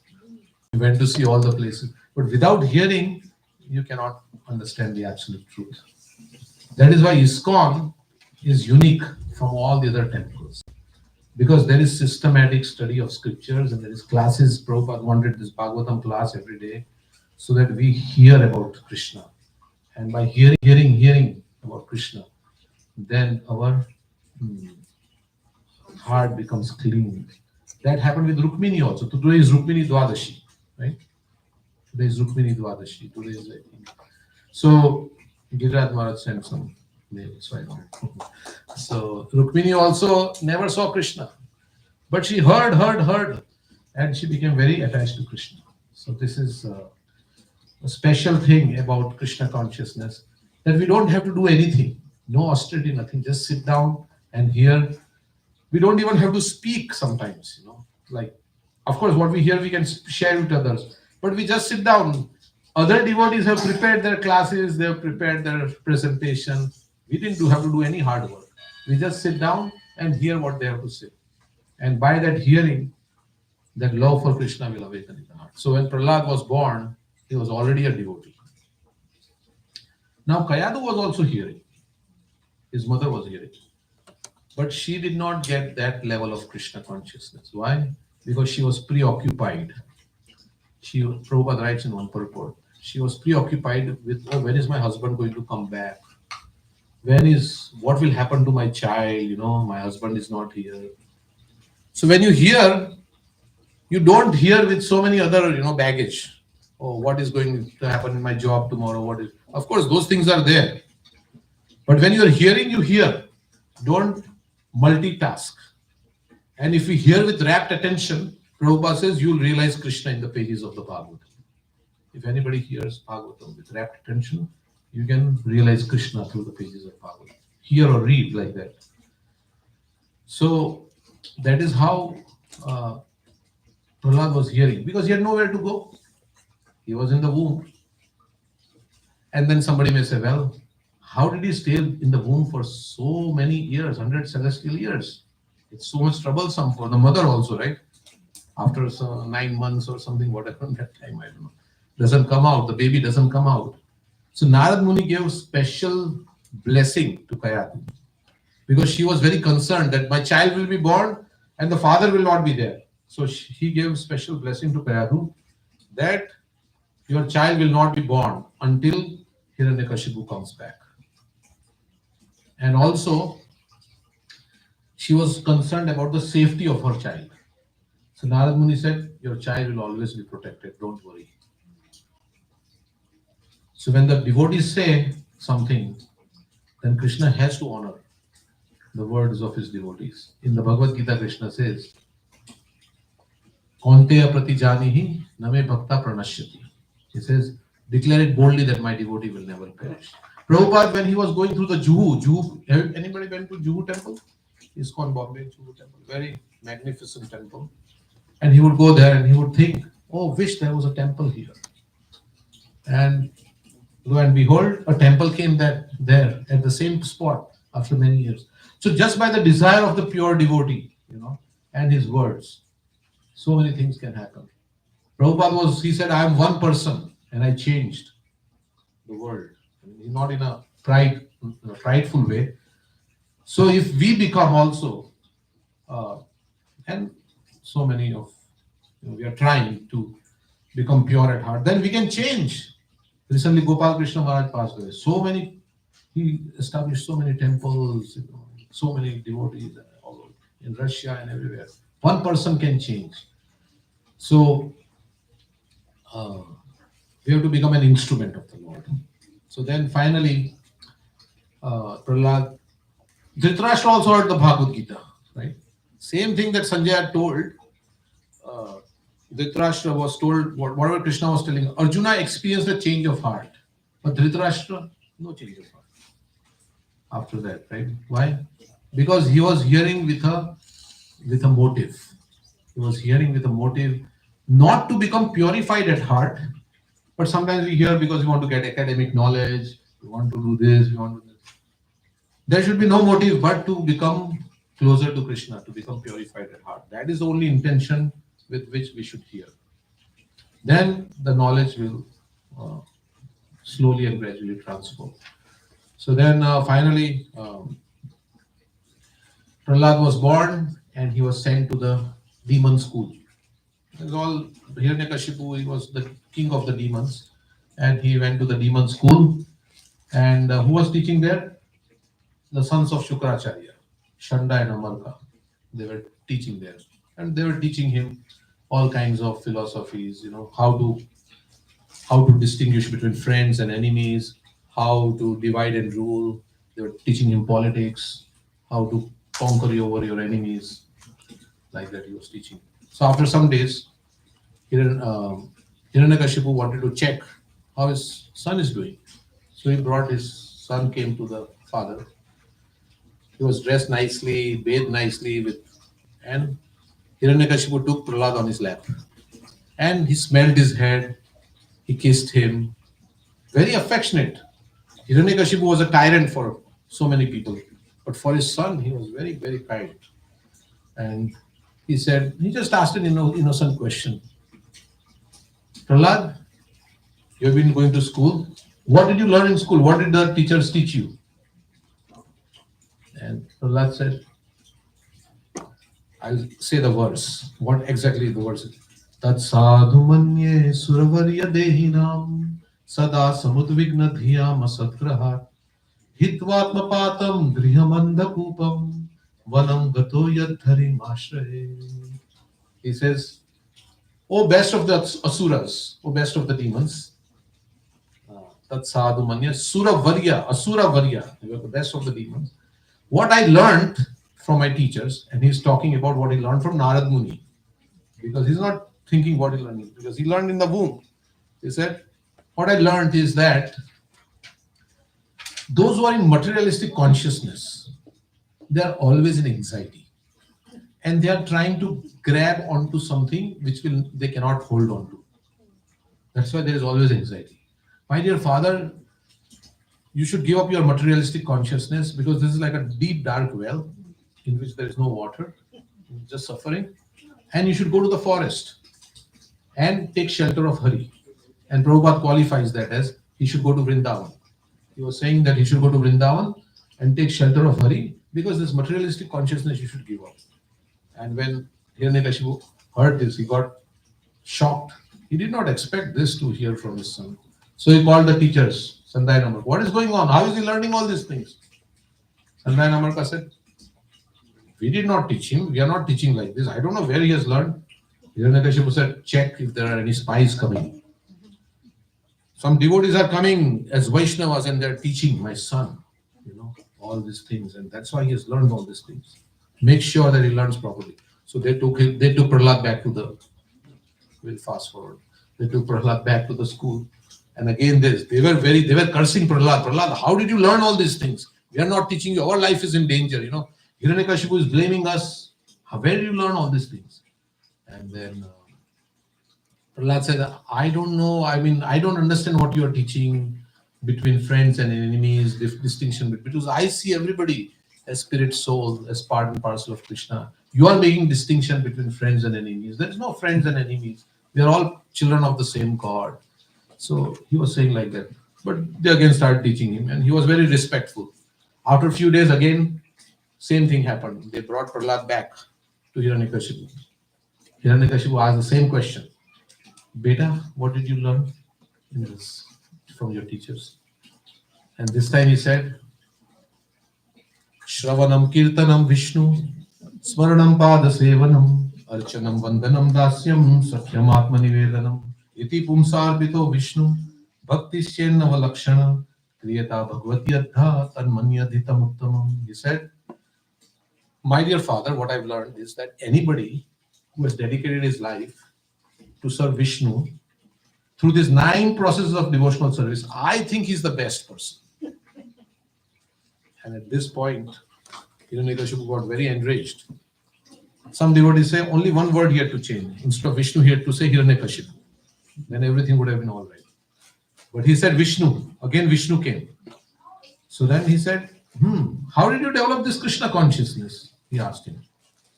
We went to see all the places. But without hearing, you cannot understand the absolute truth. That is why ISKCON is unique from all the other temples. Because there is systematic study of scriptures and there is classes. Prabhupada wanted this Bhagavatam class every day so that we hear about Krishna. And by hearing about Krishna, then our heart becomes clean. That happened with Rukmini also. Today is Rukmini Dwadashi, right? Today is Rukmini Dwadashi. Today is, I think. So, Giriraj Maharaj sent some mails. So, Rukmini also never saw Krishna. But she heard, and she became very attached to Krishna. So, this is a special thing about Krishna consciousness, that we don't have to do anything. No austerity, nothing. Just sit down and hear. We don't even have to speak sometimes, Like, of course, what we hear, we can share with others. But we just sit down. Other devotees have prepared their classes, they have prepared their presentation. We didn't have to do any hard work. We just sit down and hear what they have to say. And by that hearing, that love for Krishna will awaken in the heart. So when Prahlad was born, he was already a devotee. Now Kayadu was also hearing. His mother was hearing. But she did not get that level of Krishna consciousness. Why? Because she was preoccupied. Prabhupada writes in one purport, she was preoccupied with, when is my husband going to come back? what will happen to my child? My husband is not here. So when you hear, you don't hear with so many other, baggage. Oh, what is going to happen in my job tomorrow? Of course, those things are there. But when you're hearing, you hear. Don't multitask. And if you hear with rapt attention, Prabhupada says you'll realize Krishna in the pages of the Bhagavatam. If anybody hears Bhagavatam with rapt attention, you can realize Krishna through the pages of Bhagavatam. Hear or read like that. So that is how Prahlad was hearing, because he had nowhere to go. He was in the womb. And then somebody may say, well, how did he stay in the womb for so many years, 100 celestial years? It's so much troublesome for the mother also, right? After 9 months or something, whatever that time, I don't know, doesn't come out, the baby doesn't come out. So Narad Muni gave special blessing to Kayati, because she was very concerned that my child will be born and the father will not be there. So he gave special blessing to Kayadu that your child will not be born until Hiranyakashipu comes back. And also, she was concerned about the safety of her child. So Narad Muni said, your child will always be protected, don't worry. So when the devotees say something, then Krishna has to honor the words of his devotees. In the Bhagavad Gita, Krishna says, Kaunteya pratijanihi name bhakta pranashyati. He says, declare it boldly that my devotee will never perish. Prabhupada, when he was going through the Juhu, anybody went to Juhu temple? ISKCON Bombay, Juhu temple, very magnificent temple. And he would go there and he would think, oh, wish there was a temple here. And lo and behold, a temple came there at the same spot after many years. So just by the desire of the pure devotee, and his words, so many things can happen. Prabhupada he said, I am one person and I changed the world. Not in a prideful way. So if we become also, and so many of, we are trying to become pure at heart, then we can change. Recently, Gopal Krishna Maharaj passed away. He established so many temples, so many devotees all over, in Russia and everywhere. One person can change. So we have to become an instrument of the Lord. So then finally, Prahlad, Dhritarashtra also heard the Bhagavad Gita, right? Same thing that Sanjay had told. Dhritarashtra was told whatever Krishna was telling. Arjuna experienced a change of heart, but Dhritarashtra, no change of heart after that, right? Why? Because he was hearing with a motive. He was hearing with a motive not to become purified at heart, but sometimes we hear because we want to get academic knowledge, we want to do this, we want to do this. There should be no motive but to become closer to Krishna, to become purified at heart. That is the only intention with which we should hear. Then the knowledge will slowly and gradually transform. So then finally, Prahlad was born and he was sent to the demon school. It was all Hiranyakashipu, he was the king of the demons, and he went to the demon school. And who was teaching there? The sons of Shukracharya, Shanda and Amarka. They were teaching there, and they were teaching him all kinds of philosophies. How to distinguish between friends and enemies, how to divide and rule. They were teaching him politics, how to conquer over your enemies, like that he was teaching. So after some days, Hiranyakashipu wanted to check how his son is doing. So he brought his son, came to the father. He was dressed nicely, bathed nicely, and Hiranyakashipu took Prahlad on his lap. And he smelled his head, he kissed him. Very affectionate. Hiranyakashipu was a tyrant for so many people. But for his son, he was very, very kind. And he just asked an innocent question. Prahlad, you have been going to school. What did you learn in school? What did the teachers teach you? And Prahlad said, I'll say the verse. What exactly the verse is? Tat sadhu manye suravarya dehinam sada samudvigna dhiyam asatgraha Hitvatmapatam grihamandhakupam vanam gato yadharim ashraye. He says, O best of the asuras, O best of the demons, Tat sadhu manya, Asura Varya, you are the best of the demons. What I learned from my teachers, and he's talking about what he learned from Narad Muni, because he's not thinking what he learned, because he learned in the womb. He said, what I learned is that those who are in materialistic consciousness, they are always in anxiety. And they are trying to grab onto something which they cannot hold on to. That's why there is always anxiety. My dear father, you should give up your materialistic consciousness, because this is like a deep dark well in which there is no water, just suffering. And you should go to the forest and take shelter of Hari. And Prabhupada qualifies that as he should go to Vrindavan. He was saying that he should go to Vrindavan and take shelter of Hari, because this materialistic consciousness you should give up. And when Hiranyakashipu heard this, he got shocked. He did not expect this to hear from his son. So he called the teachers, Sanday Namarka. What is going on? How is he learning all these things? Sanday Namarka said, we did not teach him. We are not teaching like this. I don't know where he has learned. Hiranyakashipu said, check if there are any spies coming. Some devotees are coming as Vaishnavas and they're teaching my son, all these things. And that's why he has learned all these things. Make sure that he learns properly. So they took Prahlad back to the, we'll fast forward. They took Prahlad back to the school. And again, they were cursing Prahlad. Prahlad, how did you learn all these things? We are not teaching you. Our life is in danger, Hiranyakashipu is blaming us. Where did you learn all these things? And then Prahlad said, I don't know. I don't understand what you are teaching between friends and enemies, distinction. Because I see everybody as spirit soul, as part and parcel of Krishna. You are making distinction between friends and enemies. There is no friends and enemies. We are all children of the same God. So he was saying like that. But they again started teaching him, and he was very respectful. After a few days, again, same thing happened. They brought Prahlad back to Hiranyakashipu. Hiranyakashipu asked the same question. Beta, what did you learn from your teachers? And this time he said, Shravanam Kirtanam Vishnu, Smaranam Pada Sevanam, Archanam Vandanam Dasyam, Satyam Atma Nivedanam, Iti Pumsarbito Vishnu, Bhakti Shenava Lakshana, Kriyata Bhagavati Adha, Tanmanyadhitam Uttamam. He said, my dear father, what I've learned is that anybody who has dedicated his life to serve Vishnu through these 9 processes of devotional service, I think he's the best person. And at this point, Hiranyakashipu got very enraged. Some devotees say only one word he had to change. Instead of Vishnu, he had to say Hiranyakashipu. Then everything would have been all right. But he said Vishnu. Again, Vishnu came. So then he said, how did you develop this Krishna consciousness? He asked him.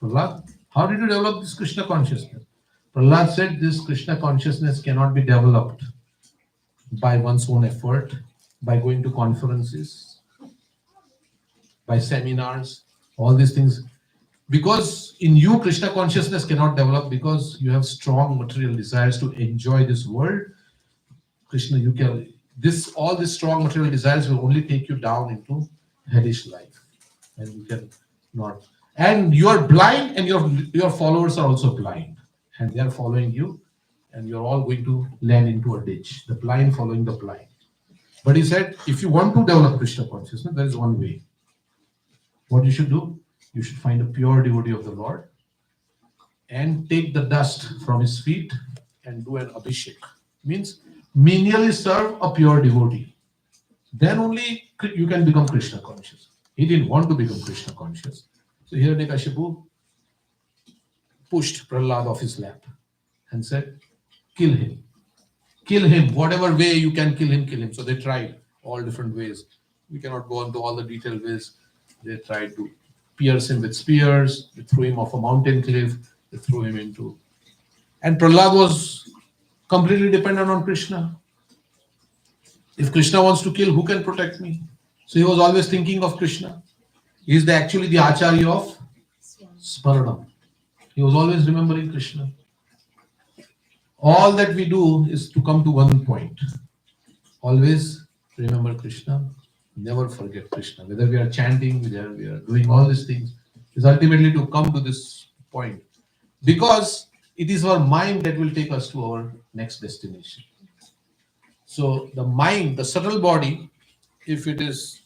Prahlad, how did you develop this Krishna consciousness? Prahlad said this Krishna consciousness cannot be developed by one's own effort, by going to conferences, by seminars, all these things. Because in you, Krishna consciousness cannot develop because you have strong material desires to enjoy this world. Krishna, you can, all these strong material desires will only take you down into hellish life. And you can not. And you are blind, and your followers are also blind. And they are following you, and you're all going to land into a ditch. The blind following the blind. But he said, if you want to develop Krishna consciousness, there is one way. What you should do? You should find a pure devotee of the Lord and take the dust from his feet and do an abhishek. Means menially serve a pure devotee. Then only you can become Krishna conscious. He didn't want to become Krishna conscious. So Hiranyakashipu pushed Prahlad off his lap and said, kill him. Kill him. Whatever way you can kill him, kill him. So they tried all different ways. We cannot go into all the detailed ways. They tried to pierce him with spears. They threw him off a mountain cliff. They threw him into... And Prahlad was completely dependent on Krishna. If Krishna wants to kill, who can protect me? So he was always thinking of Krishna. He is actually the Acharya of Smaranam. He was always remembering Krishna. All that we do is to come to one point. Always remember Krishna Never forget Krishna. Whether we are chanting, whether we are doing all these things, is ultimately to come to this point. Because it is our mind that will take us to our next destination. So the mind, the subtle body, if it is,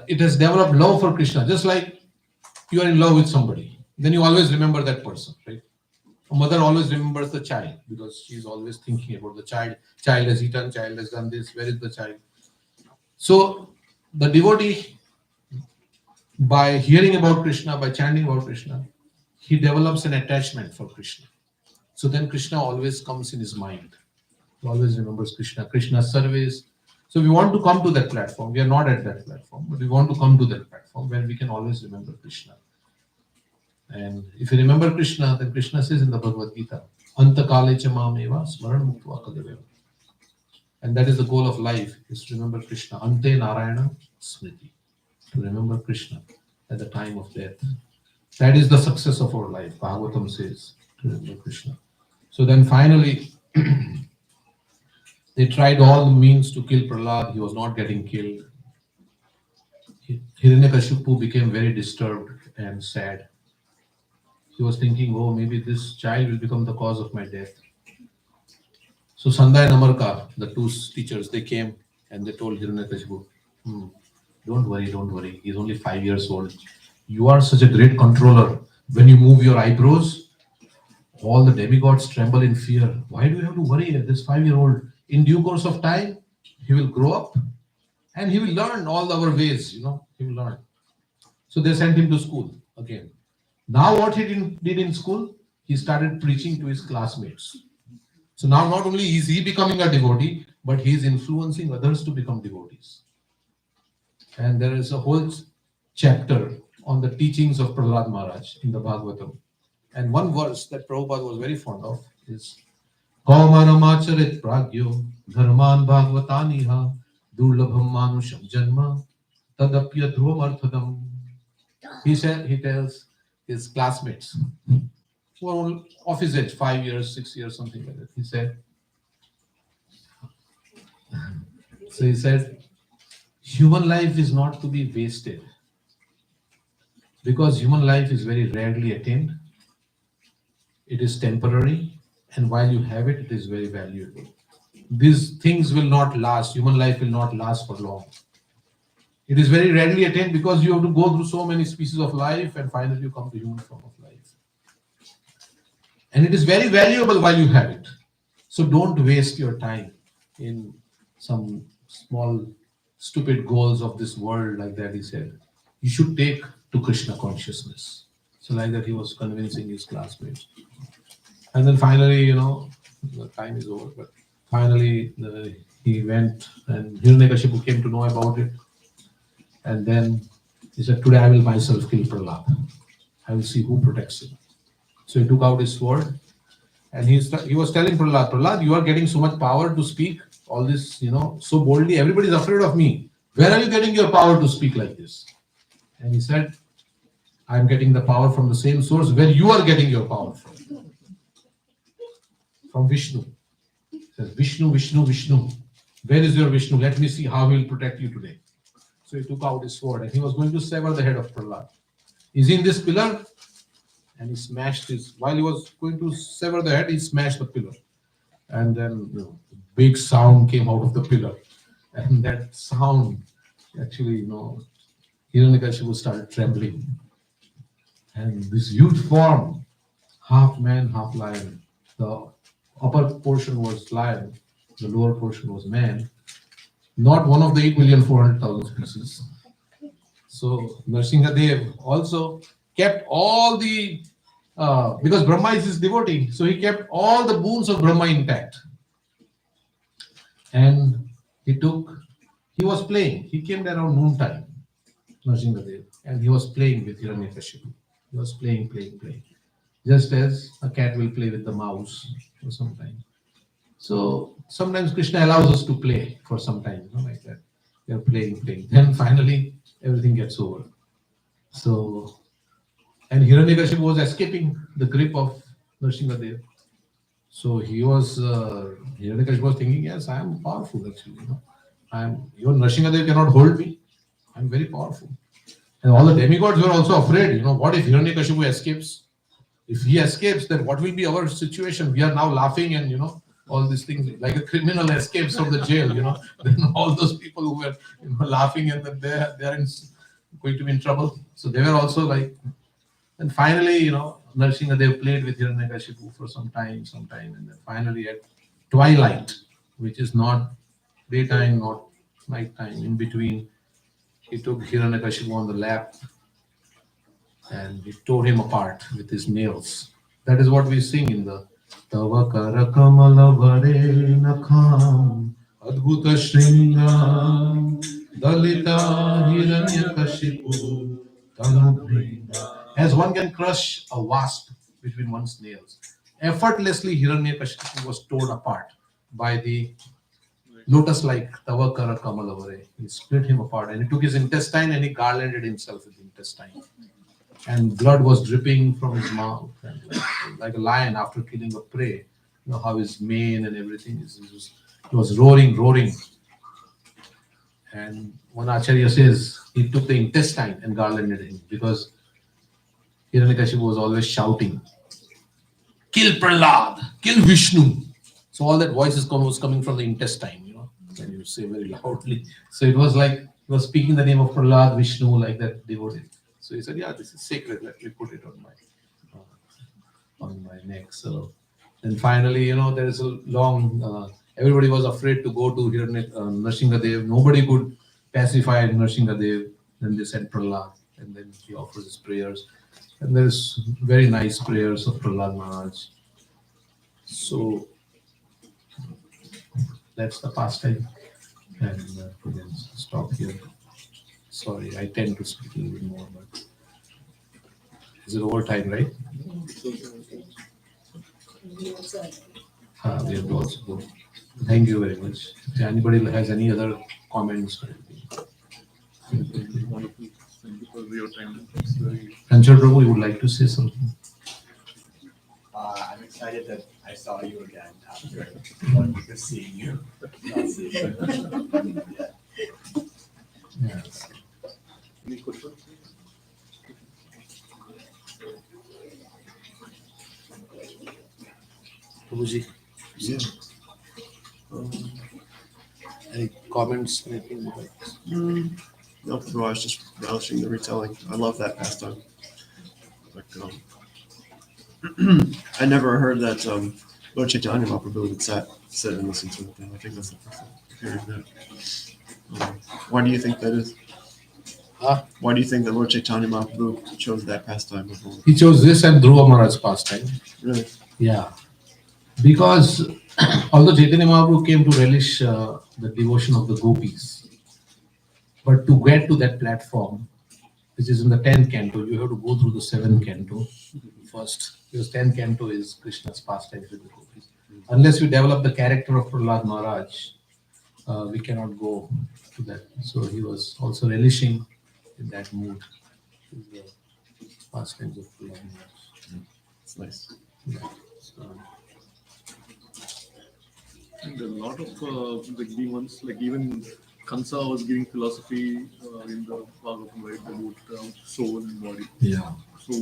it has developed love for Krishna, just like you are in love with somebody, then you always remember that person, right? A mother always remembers the child because she's always thinking about the child. Child has eaten, child has done this, where is the child? So the devotee, by hearing about Krishna, by chanting about Krishna, he develops an attachment for Krishna. So then Krishna always comes in his mind. He always remembers Krishna, Krishna's service. So we want to come to that platform. We are not at that platform, but we want to come to that platform where we can always remember Krishna. And if you remember Krishna, then Krishna says in the Bhagavad Gita, Anta kale cha mameva smaran muktva kadaveva. And that is the goal of life, is to remember Krishna. Ante Narayana Smriti. To remember Krishna at the time of death. That is the success of our life. Bhagavatam says to remember Krishna. So then finally, they tried all the means to kill Prahlad. He was not getting killed. Hiranyakashipu became very disturbed and sad. He was thinking, oh, maybe this child will become the cause of my death. So Sanda and Amarka, the two teachers, they came and they told Hiranyakashipu, don't worry. He's only 5 years old. You are such a great controller. When you move your eyebrows, all the demigods tremble in fear. Why do you have to worry at this 5-year-old? In due course of time, he will grow up and he will learn all our ways, he will learn. So they sent him to school again. Now what he did in school, he started preaching to his classmates. So now not only is he becoming a devotee, but he is influencing others to become devotees. And there is a whole chapter on the teachings of Prahlad Maharaj in the Bhagavatam. And one verse that Prabhupada was very fond of is Kaumanamacharit pragyo dharman bhagavataniha durlabham manusham janma tadapya dhruvamarthadam. He tells his classmates who are of his age, 5 years, 6 years, something like that. He said, human life is not to be wasted because human life is very rarely attained. It is temporary, and while you have it, it is very valuable. These things will not last. Human life will not last for long. It is very rarely attained because you have to go through so many species of life and finally you come to human form of life. And it is very valuable while you have it. So don't waste your time in some small stupid goals of this world like that, he said. You should take to Krishna consciousness. So like that he was convincing his classmates. And then finally, the time is over, but finally he went and Hiranyakashipu came to know about it. And then he said, today I will myself kill Prahlad. I will see who protects him. So he took out his sword and he was telling Prahlad, you are getting so much power to speak all this, so boldly. Everybody is afraid of me. Where are you getting your power to speak like this? And he said, I'm getting the power from the same source where you are getting your power from. From Vishnu. He says, Vishnu, Vishnu, Vishnu. Where is your Vishnu? Let me see how he will protect you today. So he took out his sword and he was going to sever the head of Prahlad. He's in this pillar and he smashed while he was going to sever the head, he smashed the pillar. And then big sound came out of the pillar. And that sound actually, Hiranyakashipu started trembling. And this huge form, half man, half lion. The upper portion was lion, the lower portion was man. Not one of the 8,400,000 species. So Narasimha Dev also kept all the, because Brahma is his devotee, so he kept all the boons of Brahma intact. And he was playing. He came there around noontime, Narasimha Dev, and he was playing with Hiranyakashipu. He was playing. Just as a cat will play with the mouse for some time. So sometimes Krishna allows us to play for some time, like that. We are playing. Then finally everything gets over. So, and Hiranyakashipu was escaping the grip of Narasimha Dev. So Hiranyakashipu was thinking, yes, I am powerful actually. Even Narasimha cannot hold me. I'm very powerful. And all the demigods were also afraid. What if Hiranyakashipu escapes? If he escapes, then what will be our situation? We are now laughing and all these things like a criminal escapes from the jail. Then all those people who were laughing and then they are going to be in trouble. So they were also like. And finally, Narasimha Dev played with Hiranyakashipu for some time, and then finally at twilight, which is not daytime, not nighttime, in between, he took Hiranyakashipu on the lap and he tore him apart with his nails. That is what we sing in the Tava Kara Kamala Vare Nakham Adbhuta Shringam Dalita Hiranyakashipu Tanu Brinda. As one can crush a wasp between one's nails, effortlessly Hiranyakashipu was torn apart by the lotus-like Tavakara Kamalavare. He split him apart and he took his intestine and he garlanded himself with the intestine. And blood was dripping from his mouth. And like a lion after killing a prey, how his mane and everything he was roaring. And one Acharya says he took the intestine and garlanded him because Hiranyakashipu was always shouting, "Kill Prahlad, kill Vishnu." So all that voice was coming from the intestine, when you say very loudly. So it was like he was speaking the name of Prahlad, Vishnu, like that devotee. So he said, "Yeah, this is sacred. Let me put it on my neck." So then finally, there is a long. Everybody was afraid to go to Narasimha Dev. Nobody could pacify Narasimha Dev. Then they sent Prahlad, and then he offers his prayers. And there is very nice prayers of Prahlad Maharaj. So that's the pastime, and we can stop here. Sorry, I tend to speak a little bit more, but is it overtime, right? We have to also go. Thank you very much. If anybody has any other comments, Wonderful. Thank you for your time. It's very Ranchar Prabhu, you would like to say something? I'm excited that I saw you again after 1 week of seeing you. Not seeing you. Yeah. Yes. any questions? Prabhuji, Yeah. any comments? Anything? No, I was just relishing the retelling. I love that pastime. Like, I never heard that Lord Chaitanya Mahaprabhu would sit and listen to it. I think that's the first time hearing that. Why do you think that is? Huh? Why do you think that Lord Chaitanya Mahaprabhu chose that pastime over? He chose this and Dhruva Maharaj's pastime. Really? Yeah. Because although Chaitanya Mahaprabhu came to relish the devotion of the gopis, but to get to that platform, which is in the 10th canto, you have to go through the 7th canto first, because 10th canto is Krishna's pastime with the gopis. Unless we develop the character of Prahlad Maharaj, we cannot go to that. So he was also relishing in that mood with the pastimes of Prahlad Maharaj. It's nice. Yeah. So, And a lot of the demons, like even Kansa was giving philosophy in the Bhagavatam, right, about soul and body. yeah. So,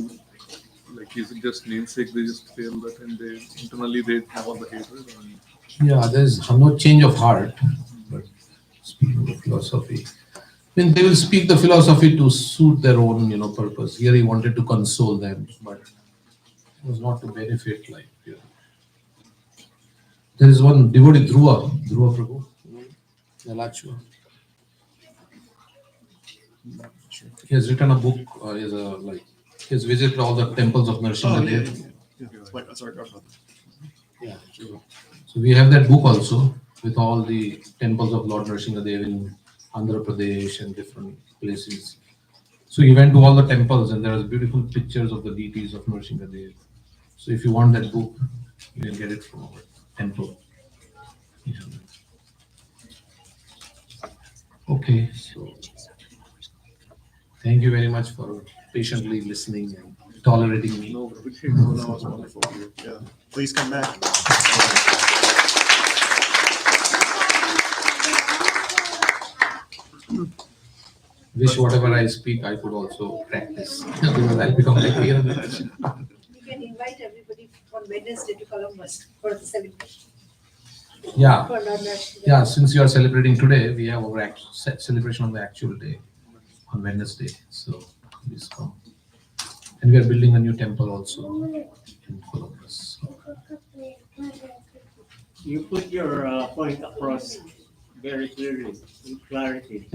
like, is it just namesake? They just feel that, and they internally they have all the hatred. And Yeah, there is no change of heart. But speaking of philosophy, I mean, they will speak the philosophy to suit their own, purpose. Here he wanted to console them, but it was not to benefit like. There is one devotee, Dhruva Prabhu, Yalachua. He has written a book. He has visited all the temples of Narasimha Dev. Yeah. Wait, sorry, go ahead. Yeah. So we have that book also with all the temples of Lord Narasimha Dev in Andhra Pradesh and different places. So he went to all the temples and there are beautiful pictures of the deities of Narasimha Dev. So if you want that book, you can get it from our temple. Yeah. Okay, so thank you very much for patiently listening and tolerating me. no, That was wonderful. Yeah. Please come back. wish whatever I speak, I could also practice because I'll become like here. We can invite everybody on Wednesday to Columbus for the celebration. Yeah, For Narasimha. yeah. Since you are celebrating today, we have our celebration on the actual day on Wednesday. So please come. And we are building a new temple also in Columbus. You put your point across very clearly, with clarity,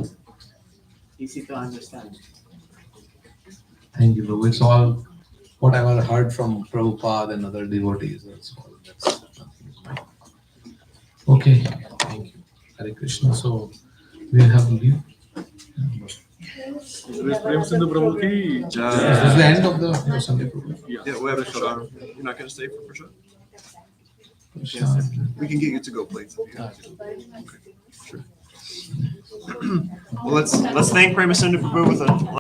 easy to understand. Thank you, Prabhu. It's all whatever I heard from Prabhupada and other devotees. That's all. That's nothing is mine. Okay, thank you. Hare Krishna. So we have to leave. There is Prem Sindhu Prabhu ki Is this the end of the Sunday program? Yeah, we'll have a shot. You're not gonna stay for Prashad? Krishna. We can get you to go plates if you have to. Okay, sure. Well, let's thank Prem Sindhu Prabhu with a